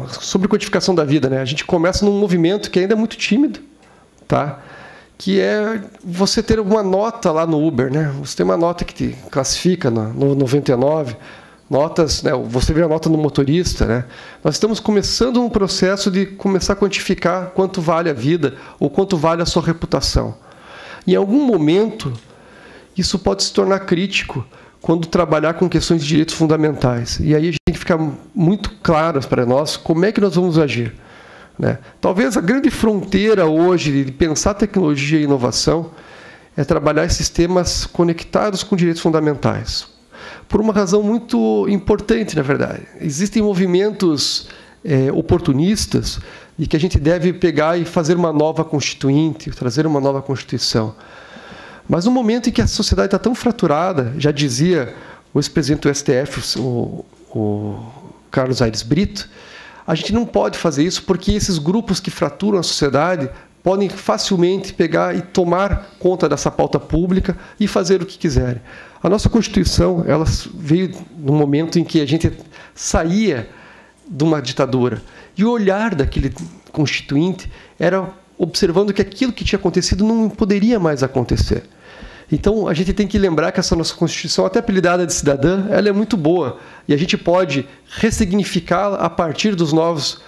sobre codificação da vida, né? A gente começa num movimento que ainda é muito tímido, tá? Que é você ter uma nota lá no Uber, né? Você tem uma nota que te classifica no 99, notas, né? Você vê a nota no motorista, né? Nós estamos começando um processo de começar a quantificar quanto vale a vida ou quanto vale a sua reputação. Em algum momento, isso pode se tornar crítico quando trabalhar com questões de direitos fundamentais. E aí a gente tem que ficar muito claro para nós como é que nós vamos agir, né? Talvez a grande fronteira hoje de pensar tecnologia e inovação é trabalhar esses temas conectados com direitos fundamentais. Por uma razão muito importante, na verdade. Existem movimentos oportunistas de que a gente deve pegar e fazer uma nova constituinte, trazer uma nova Constituição. Mas no momento em que a sociedade está tão fraturada, já dizia o ex-presidente do STF, o Carlos Aires Brito, a gente não pode fazer isso porque esses grupos que fraturam a sociedade podem facilmente pegar e tomar conta dessa pauta pública e fazer o que quiserem. A nossa Constituição, ela veio num momento em que a gente saía de uma ditadura. E o olhar daquele constituinte era observando que aquilo que tinha acontecido não poderia mais acontecer. Então, a gente tem que lembrar que essa nossa Constituição, até apelidada de cidadã, ela é muito boa. E a gente pode ressignificá-la a partir das novas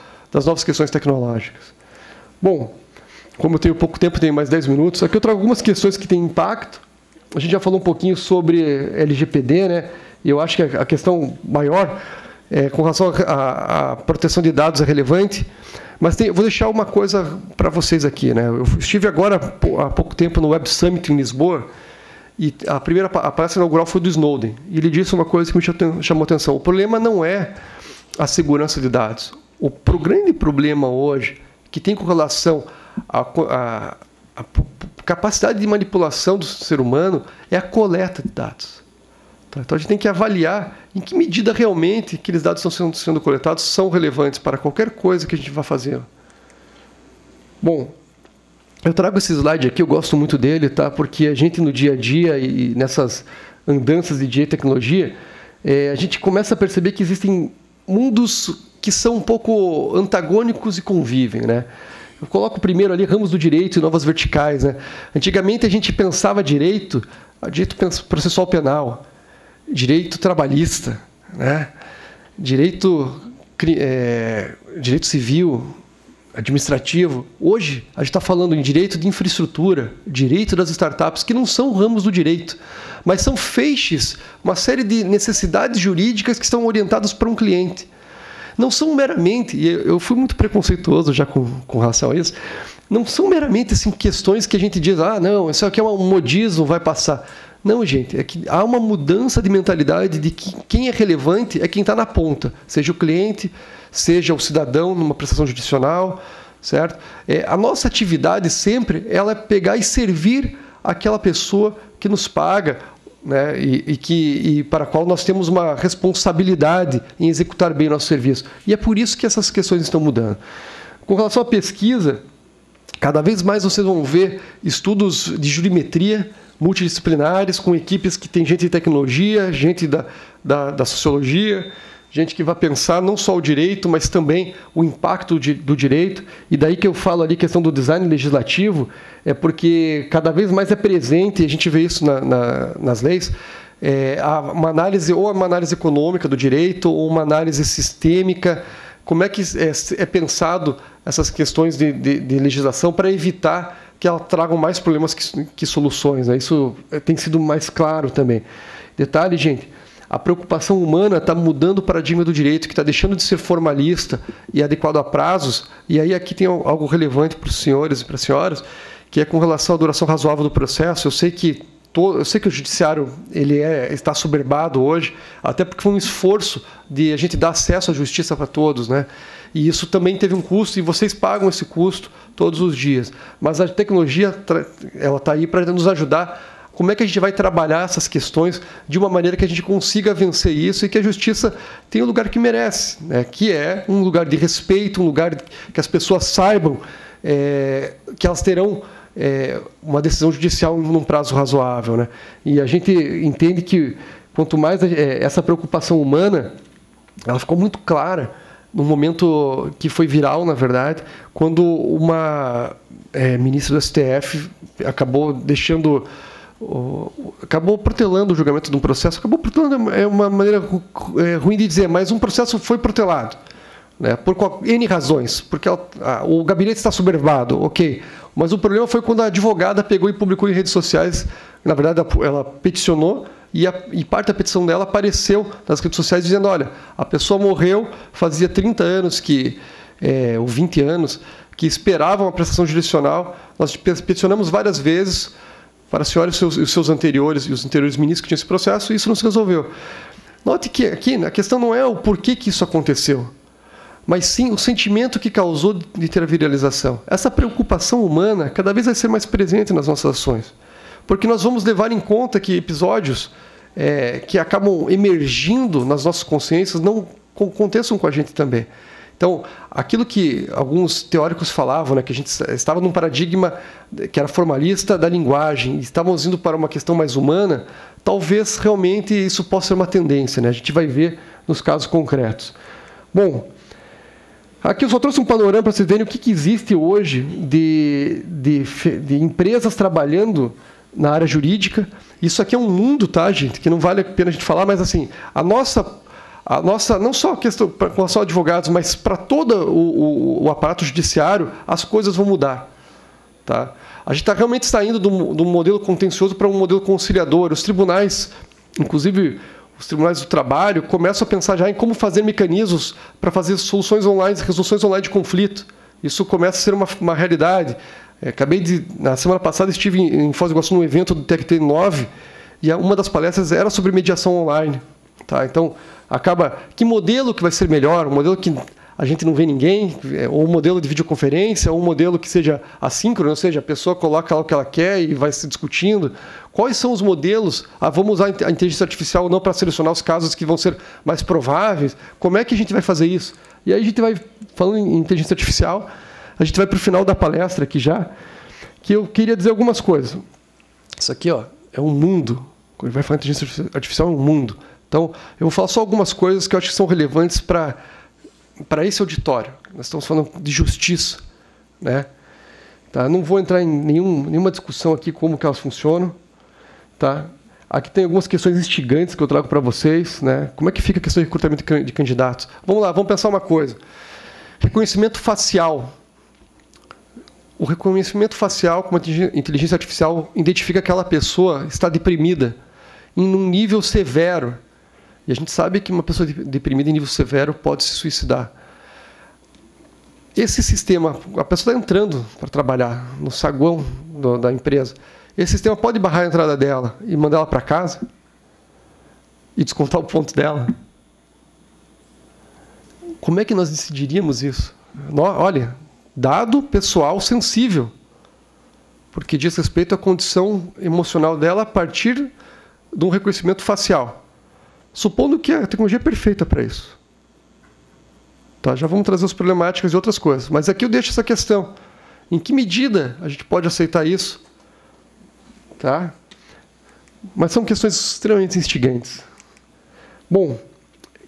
questões tecnológicas. Bom, como eu tenho pouco tempo, tenho mais 10 minutos, aqui eu trago algumas questões que têm impacto. A gente já falou um pouquinho sobre LGPD, né? E eu acho que a questão maior com relação à proteção de dados é relevante. Mas vou deixar uma coisa para vocês aqui, né? Eu estive agora, há pouco tempo, no Web Summit em Lisboa, e a palestra inaugural foi do Snowden. E ele disse uma coisa que me chamou a atenção. O problema não é a segurança de dados. O grande problema hoje, que tem com relação à capacidade de manipulação do ser humano, é a coleta de dados. Então a gente tem que avaliar em que medida realmente aqueles dados estão sendo coletados são relevantes para qualquer coisa que a gente vá fazer. Bom, eu trago esse slide aqui, eu gosto muito dele, tá? Porque a gente no dia a dia e nessas andanças de dia e tecnologia, a gente começa a perceber que existem mundos que são um pouco antagônicos e convivem, né? Eu coloco primeiro ali ramos do direito e novas verticais, né? Antigamente a gente pensava direito processual penal, direito trabalhista, né? direito civil, administrativo. Hoje, a gente está falando em direito de infraestrutura, direito das startups, que não são ramos do direito, mas são feixes, uma série de necessidades jurídicas que estão orientadas para um cliente. Não são meramente, e eu fui muito preconceituoso já com relação a isso, não são meramente assim, questões que a gente diz, não, isso aqui é um modismo, vai passar. Não, gente, é que há uma mudança de mentalidade de que quem é relevante é quem está na ponta, seja o cliente, seja o cidadão numa prestação judicional, certo? A nossa atividade sempre ela é pegar e servir aquela pessoa que nos paga, né, e para a qual nós temos uma responsabilidade em executar bem o nosso serviço. E é por isso que essas questões estão mudando. Com relação à pesquisa, cada vez mais vocês vão ver estudos de jurimetria multidisciplinares, com equipes que tem gente de tecnologia, gente da sociologia, gente que vai pensar não só o direito, mas também o impacto do direito. E daí que eu falo ali questão do design legislativo, é porque cada vez mais é presente, e a gente vê isso nas leis, uma análise, ou uma análise econômica do direito, ou uma análise sistêmica, como é que é pensado essas questões de legislação para evitar que elas tragam mais problemas que soluções, né? Isso tem sido mais claro também. Detalhe, gente, a preocupação humana está mudando o paradigma do direito, que está deixando de ser formalista e adequado a prazos. E aí aqui tem algo relevante para os senhores e para as senhoras, que é com relação à duração razoável do processo. Eu sei que eu sei que o judiciário está soberbado hoje, até porque foi um esforço de a gente dar acesso à justiça para todos, né? E isso também teve um custo, e vocês pagam esse custo todos os dias. Mas a tecnologia, ela está aí para nos ajudar. Como é que a gente vai trabalhar essas questões de uma maneira que a gente consiga vencer isso e que a justiça tenha o lugar que merece, né? Que é um lugar de respeito, um lugar que as pessoas saibam que elas terão uma decisão judicial num prazo razoável, né? E a gente entende que quanto mais essa preocupação humana, ela ficou muito clara no momento que foi viral, na verdade, quando uma ministra do STF acabou protelando o julgamento de um processo. Acabou protelando é uma maneira ruim de dizer, mas um processo foi protelado, né, por N razões, porque o gabinete está soberbado, ok, mas o problema foi quando a advogada pegou e publicou em redes sociais. Na verdade, ela peticionou e parte da petição dela apareceu nas redes sociais dizendo: olha, a pessoa morreu fazia 30 anos ou 20 anos que esperavam a prestação jurisdicional. Nós peticionamos várias vezes para a senhora e os seus anteriores e os anteriores ministros que tinham esse processo, e isso não se resolveu. Note que aqui a questão não é o porquê que isso aconteceu, mas sim o sentimento que causou de ter a viralização. Essa preocupação humana cada vez vai ser mais presente nas nossas ações, porque nós vamos levar em conta que episódios que acabam emergindo nas nossas consciências não aconteçam com a gente também. Então, aquilo que alguns teóricos falavam, né, que a gente estava num paradigma que era formalista da linguagem, e estávamos indo para uma questão mais humana, talvez realmente isso possa ser uma tendência, né? A gente vai ver nos casos concretos. Bom, aqui eu só trouxe um panorama para vocês verem o que existe hoje de empresas trabalhando na área jurídica. Isso aqui é um mundo, tá, gente, que não vale a pena a gente falar, mas assim, a nossa não só a questão com relação a advogados, mas para todo o aparato judiciário, as coisas vão mudar, tá? A gente realmente está indo de um modelo contencioso para um modelo conciliador. Os tribunais, inclusive os tribunais do trabalho, começam a pensar já em como fazer mecanismos para fazer soluções online, resoluções online de conflito. Isso começa a ser uma realidade. Na semana passada estive em Foz do Iguaçu num evento do TRT 9 e uma das palestras era sobre mediação online. Tá? Então, que modelo que vai ser melhor? Um modelo que a gente não vê ninguém, ou um modelo de videoconferência, ou um modelo que seja assíncrono, ou seja, a pessoa coloca lá o que ela quer e vai se discutindo. Quais são os modelos? Vamos usar a inteligência artificial ou não para selecionar os casos que vão ser mais prováveis? Como é que a gente vai fazer isso? E aí a gente vai, falando em inteligência artificial, a gente vai para o final da palestra aqui já, que eu queria dizer algumas coisas. Isso aqui, ó, é um mundo. Quando a gente vai falar em inteligência artificial, é um mundo. Então, eu vou falar só algumas coisas que eu acho que são relevantes para esse auditório. Nós estamos falando de justiça, né? Tá? Não vou entrar em nenhuma discussão aqui como que elas funcionam. Tá? Aqui tem algumas questões instigantes que eu trago para vocês, né? Como é que fica a questão de recrutamento de candidatos? Vamos lá, vamos pensar uma coisa. Reconhecimento facial. O reconhecimento facial com a inteligência artificial identifica que aquela pessoa está deprimida em um nível severo. E a gente sabe que uma pessoa deprimida em nível severo pode se suicidar. Esse sistema, a pessoa está entrando para trabalhar no saguão da empresa, esse sistema pode barrar a entrada dela e mandar ela para casa e descontar o ponto dela. Como é que nós decidiríamos isso? Olha, dado pessoal sensível, porque diz respeito à condição emocional dela a partir de um reconhecimento facial. Supondo que a tecnologia é perfeita para isso. Tá? Já vamos trazer as problemáticas e outras coisas. Mas aqui eu deixo essa questão. Em que medida a gente pode aceitar isso? Tá? Mas são questões extremamente instigantes. Bom,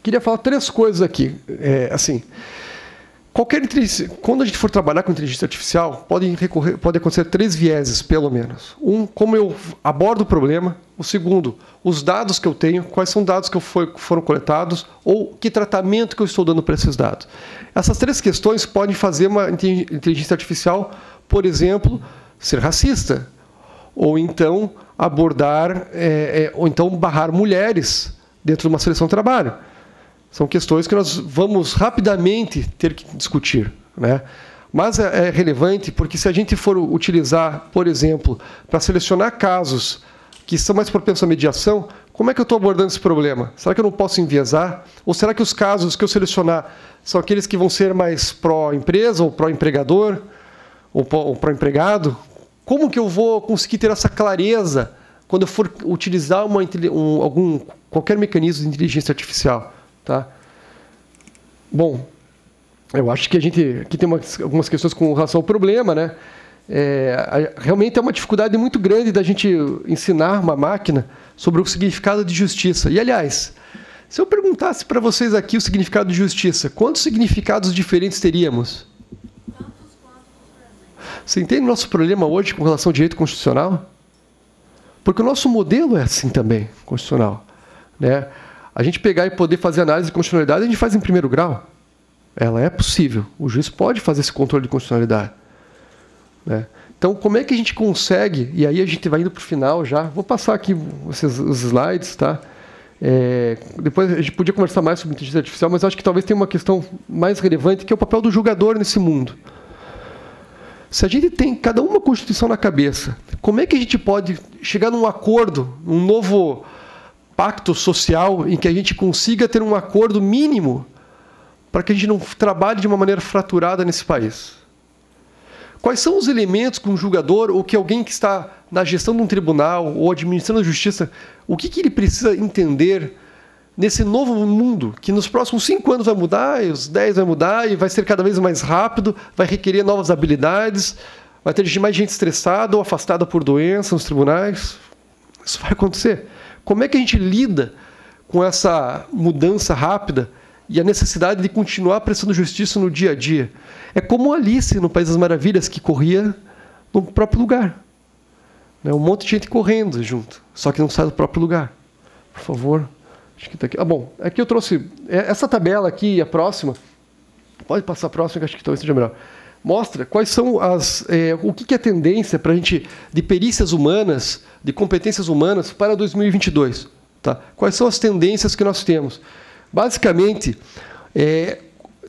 queria falar 3 coisas aqui. Quando a gente for trabalhar com inteligência artificial, pode acontecer 3 vieses, pelo menos. Como eu abordo o problema. O segundo, os dados que eu tenho, quais são os dados que foram coletados, ou que tratamento que eu estou dando para esses dados. Essas 3 questões podem fazer uma inteligência artificial, por exemplo, ser racista, ou então ou então barrar mulheres dentro de uma seleção de trabalho. São questões que nós vamos rapidamente ter que discutir, né? Mas é relevante porque se a gente for utilizar, por exemplo, para selecionar casos que são mais propensos à mediação, como é que eu estou abordando esse problema? Será que eu não posso enviesar? Ou será que os casos que eu selecionar são aqueles que vão ser mais pró-empresa, ou pró-empregador, ou pró-empregado? Como que eu vou conseguir ter essa clareza quando eu for utilizar qualquer mecanismo de inteligência artificial? Tá? Bom, eu acho que a gente aqui tem algumas questões com relação ao problema, né? Realmente é uma dificuldade muito grande da gente ensinar uma máquina sobre o significado de justiça. E, aliás, se eu perguntasse para vocês aqui o significado de justiça, quantos significados diferentes teríamos? Você entende o nosso problema hoje com relação ao direito constitucional? Porque o nosso modelo é assim também, constitucional. Né? A gente pegar e poder fazer análise de constitucionalidade, a gente faz em primeiro grau. Ela é possível. O juiz pode fazer esse controle de constitucionalidade. Né? Então, como é que a gente consegue, e aí a gente vai indo para o final já, vou passar aqui os slides, tá? Depois a gente podia conversar mais sobre inteligência artificial, mas acho que talvez tenha uma questão mais relevante, que é o papel do julgador nesse mundo. Se a gente tem cada uma Constituição na cabeça, como é que a gente pode chegar num acordo, um novo pacto social, em que a gente consiga ter um acordo mínimo para que a gente não trabalhe de uma maneira fraturada nesse país? Quais são os elementos que um julgador ou que alguém que está na gestão de um tribunal ou administrando a justiça, o que ele precisa entender nesse novo mundo que nos próximos 5 anos vai mudar, e os 10 vai mudar, e vai ser cada vez mais rápido, vai requerer novas habilidades, vai ter mais gente estressada ou afastada por doença nos tribunais? Isso vai acontecer. Como é que a gente lida com essa mudança rápida e a necessidade de continuar prestando justiça no dia a dia? É como Alice no País das Maravilhas, que corria no próprio lugar. Um monte de gente correndo junto, só que não sai do próprio lugar. Por favor. Acho que tá aqui. Bom, aqui eu trouxe essa tabela aqui, a próxima. Pode passar a próxima, que acho que talvez seja melhor. Mostra quais são o que é a tendência para a gente, de perícias humanas, de competências humanas, para 2022. Tá? Quais são as tendências que nós temos? Basicamente,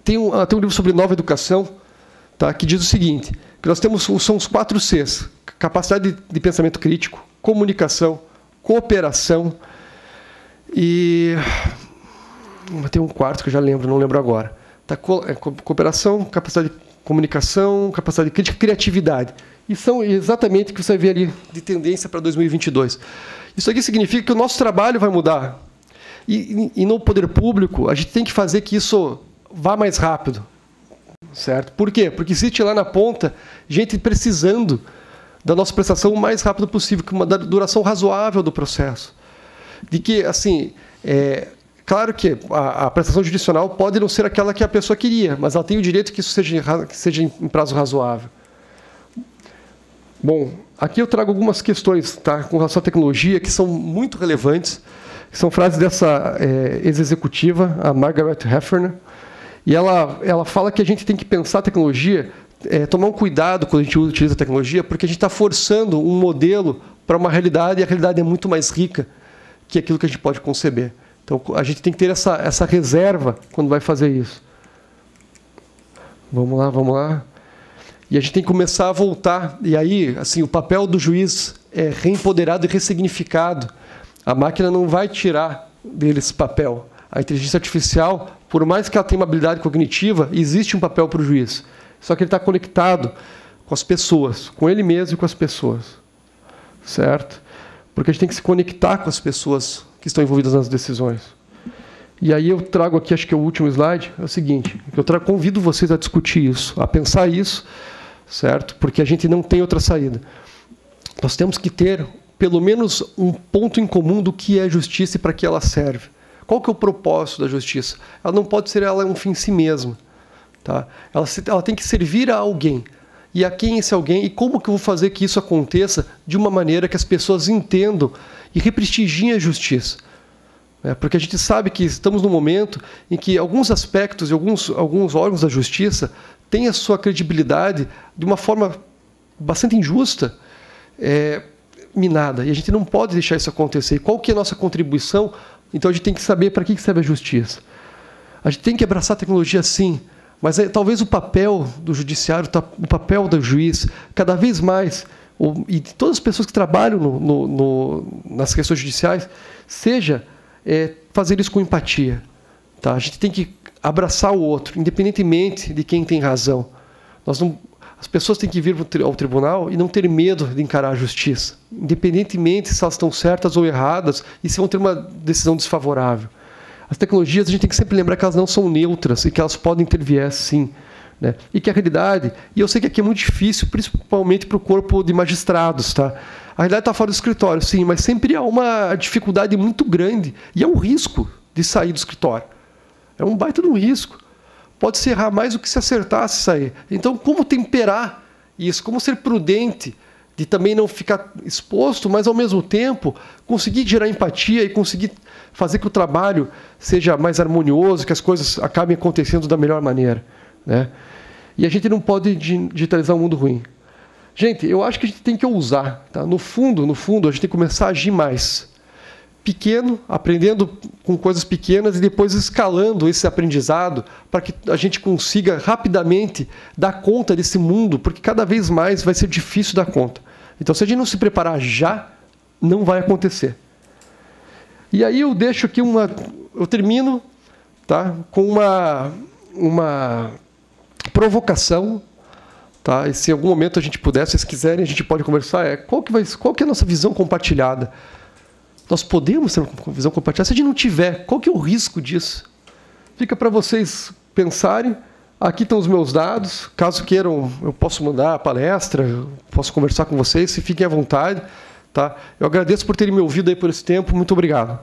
tem um livro sobre nova educação, tá, que diz o seguinte, que nós temos, são os 4 Cs: capacidade de pensamento crítico, comunicação, cooperação e... tem um quarto que eu já lembro, não lembro agora. Tá, cooperação, capacidade de comunicação, capacidade de crítica e criatividade. E são exatamente o que você vê ali de tendência para 2022. Isso aqui significa que o nosso trabalho vai mudar. E no poder público, a gente tem que fazer que isso vá mais rápido. Certo? Por quê? Porque existe lá na ponta gente precisando da nossa prestação o mais rápido possível, com uma duração razoável do processo. De que, assim, claro que a prestação judicional pode não ser aquela que a pessoa queria, mas ela tem o direito que isso seja em prazo razoável. Bom, aqui eu trago algumas questões, tá, com relação à tecnologia, que são muito relevantes, que são frases dessa ex-executiva, a Margaret Heffernan, e ela fala que a gente tem que pensar a tecnologia, tomar um cuidado quando a gente utiliza a tecnologia, porque a gente está forçando um modelo para uma realidade, e a realidade é muito mais rica que aquilo que a gente pode conceber. Então, a gente tem que ter essa reserva quando vai fazer isso. Vamos lá. E a gente tem que começar a voltar. E aí, assim, o papel do juiz é reempoderado e ressignificado. A máquina não vai tirar dele esse papel. A inteligência artificial, por mais que ela tenha uma habilidade cognitiva, existe um papel para o juiz. Só que ele está conectado com as pessoas, com ele mesmo e com as pessoas. Certo? Porque a gente tem que se conectar com as pessoas que estão envolvidas nas decisões. E aí eu trago aqui, acho que é o último slide, é o seguinte, convido vocês a discutir isso, a pensar isso, certo? Porque a gente não tem outra saída. Nós temos que ter, pelo menos, um ponto em comum do que é justiça e para que ela serve. Qual que é o propósito da justiça? Ela não pode ser um fim em si mesma. Tá? Ela tem que servir a alguém. E a quem esse alguém? E como que eu vou fazer que isso aconteça de uma maneira que as pessoas entendam e represtigiem a justiça? Porque a gente sabe que estamos num momento em que alguns aspectos e alguns órgãos da justiça têm a sua credibilidade de uma forma bastante injusta, minada. E a gente não pode deixar isso acontecer. E qual que é a nossa contribuição? Então a gente tem que saber para que serve a justiça. A gente tem que abraçar a tecnologia, sim, mas talvez o papel do judiciário, o papel do juiz, cada vez mais e de todas as pessoas que trabalham nas questões judiciais, seja fazer isso com empatia. Tá? A gente tem que abraçar o outro, independentemente de quem tem razão. As pessoas têm que vir ao tribunal e não ter medo de encarar a justiça, independentemente se elas estão certas ou erradas e se vão ter uma decisão desfavorável. As tecnologias, a gente tem que sempre lembrar que elas não são neutras e que elas podem ter viés, sim. Né? E que a realidade, e eu sei que aqui é muito difícil, principalmente para o corpo de magistrados, tá? A realidade está fora do escritório, sim, mas sempre há uma dificuldade muito grande e é um risco de sair do escritório. É um baita de um risco. Pode se errar mais do que se acertar se sair. Então, como temperar isso? Como ser prudente de também não ficar exposto, mas ao mesmo tempo conseguir gerar empatia e conseguir fazer que o trabalho seja mais harmonioso, que as coisas acabem acontecendo da melhor maneira, né? E a gente não pode digitalizar um mundo ruim. Gente, eu acho que a gente tem que ousar, tá? No fundo, a gente tem que começar a agir mais. Pequeno, aprendendo com coisas pequenas e depois escalando esse aprendizado para que a gente consiga rapidamente dar conta desse mundo, porque cada vez mais vai ser difícil dar conta. Então, se a gente não se preparar já, não vai acontecer. E aí eu deixo aqui eu termino, tá, com uma provocação, tá? E se em algum momento a gente puder, se vocês quiserem, a gente pode conversar. Qual que é a nossa visão compartilhada? Nós podemos ter uma visão compartilhada. Se a gente não tiver, qual que é o risco disso? Fica para vocês pensarem. Aqui estão os meus dados. Caso queiram, eu posso mandar a palestra, eu posso conversar com vocês. Se fiquem à vontade. Tá? Eu agradeço por terem me ouvido aí por esse tempo. Muito obrigado.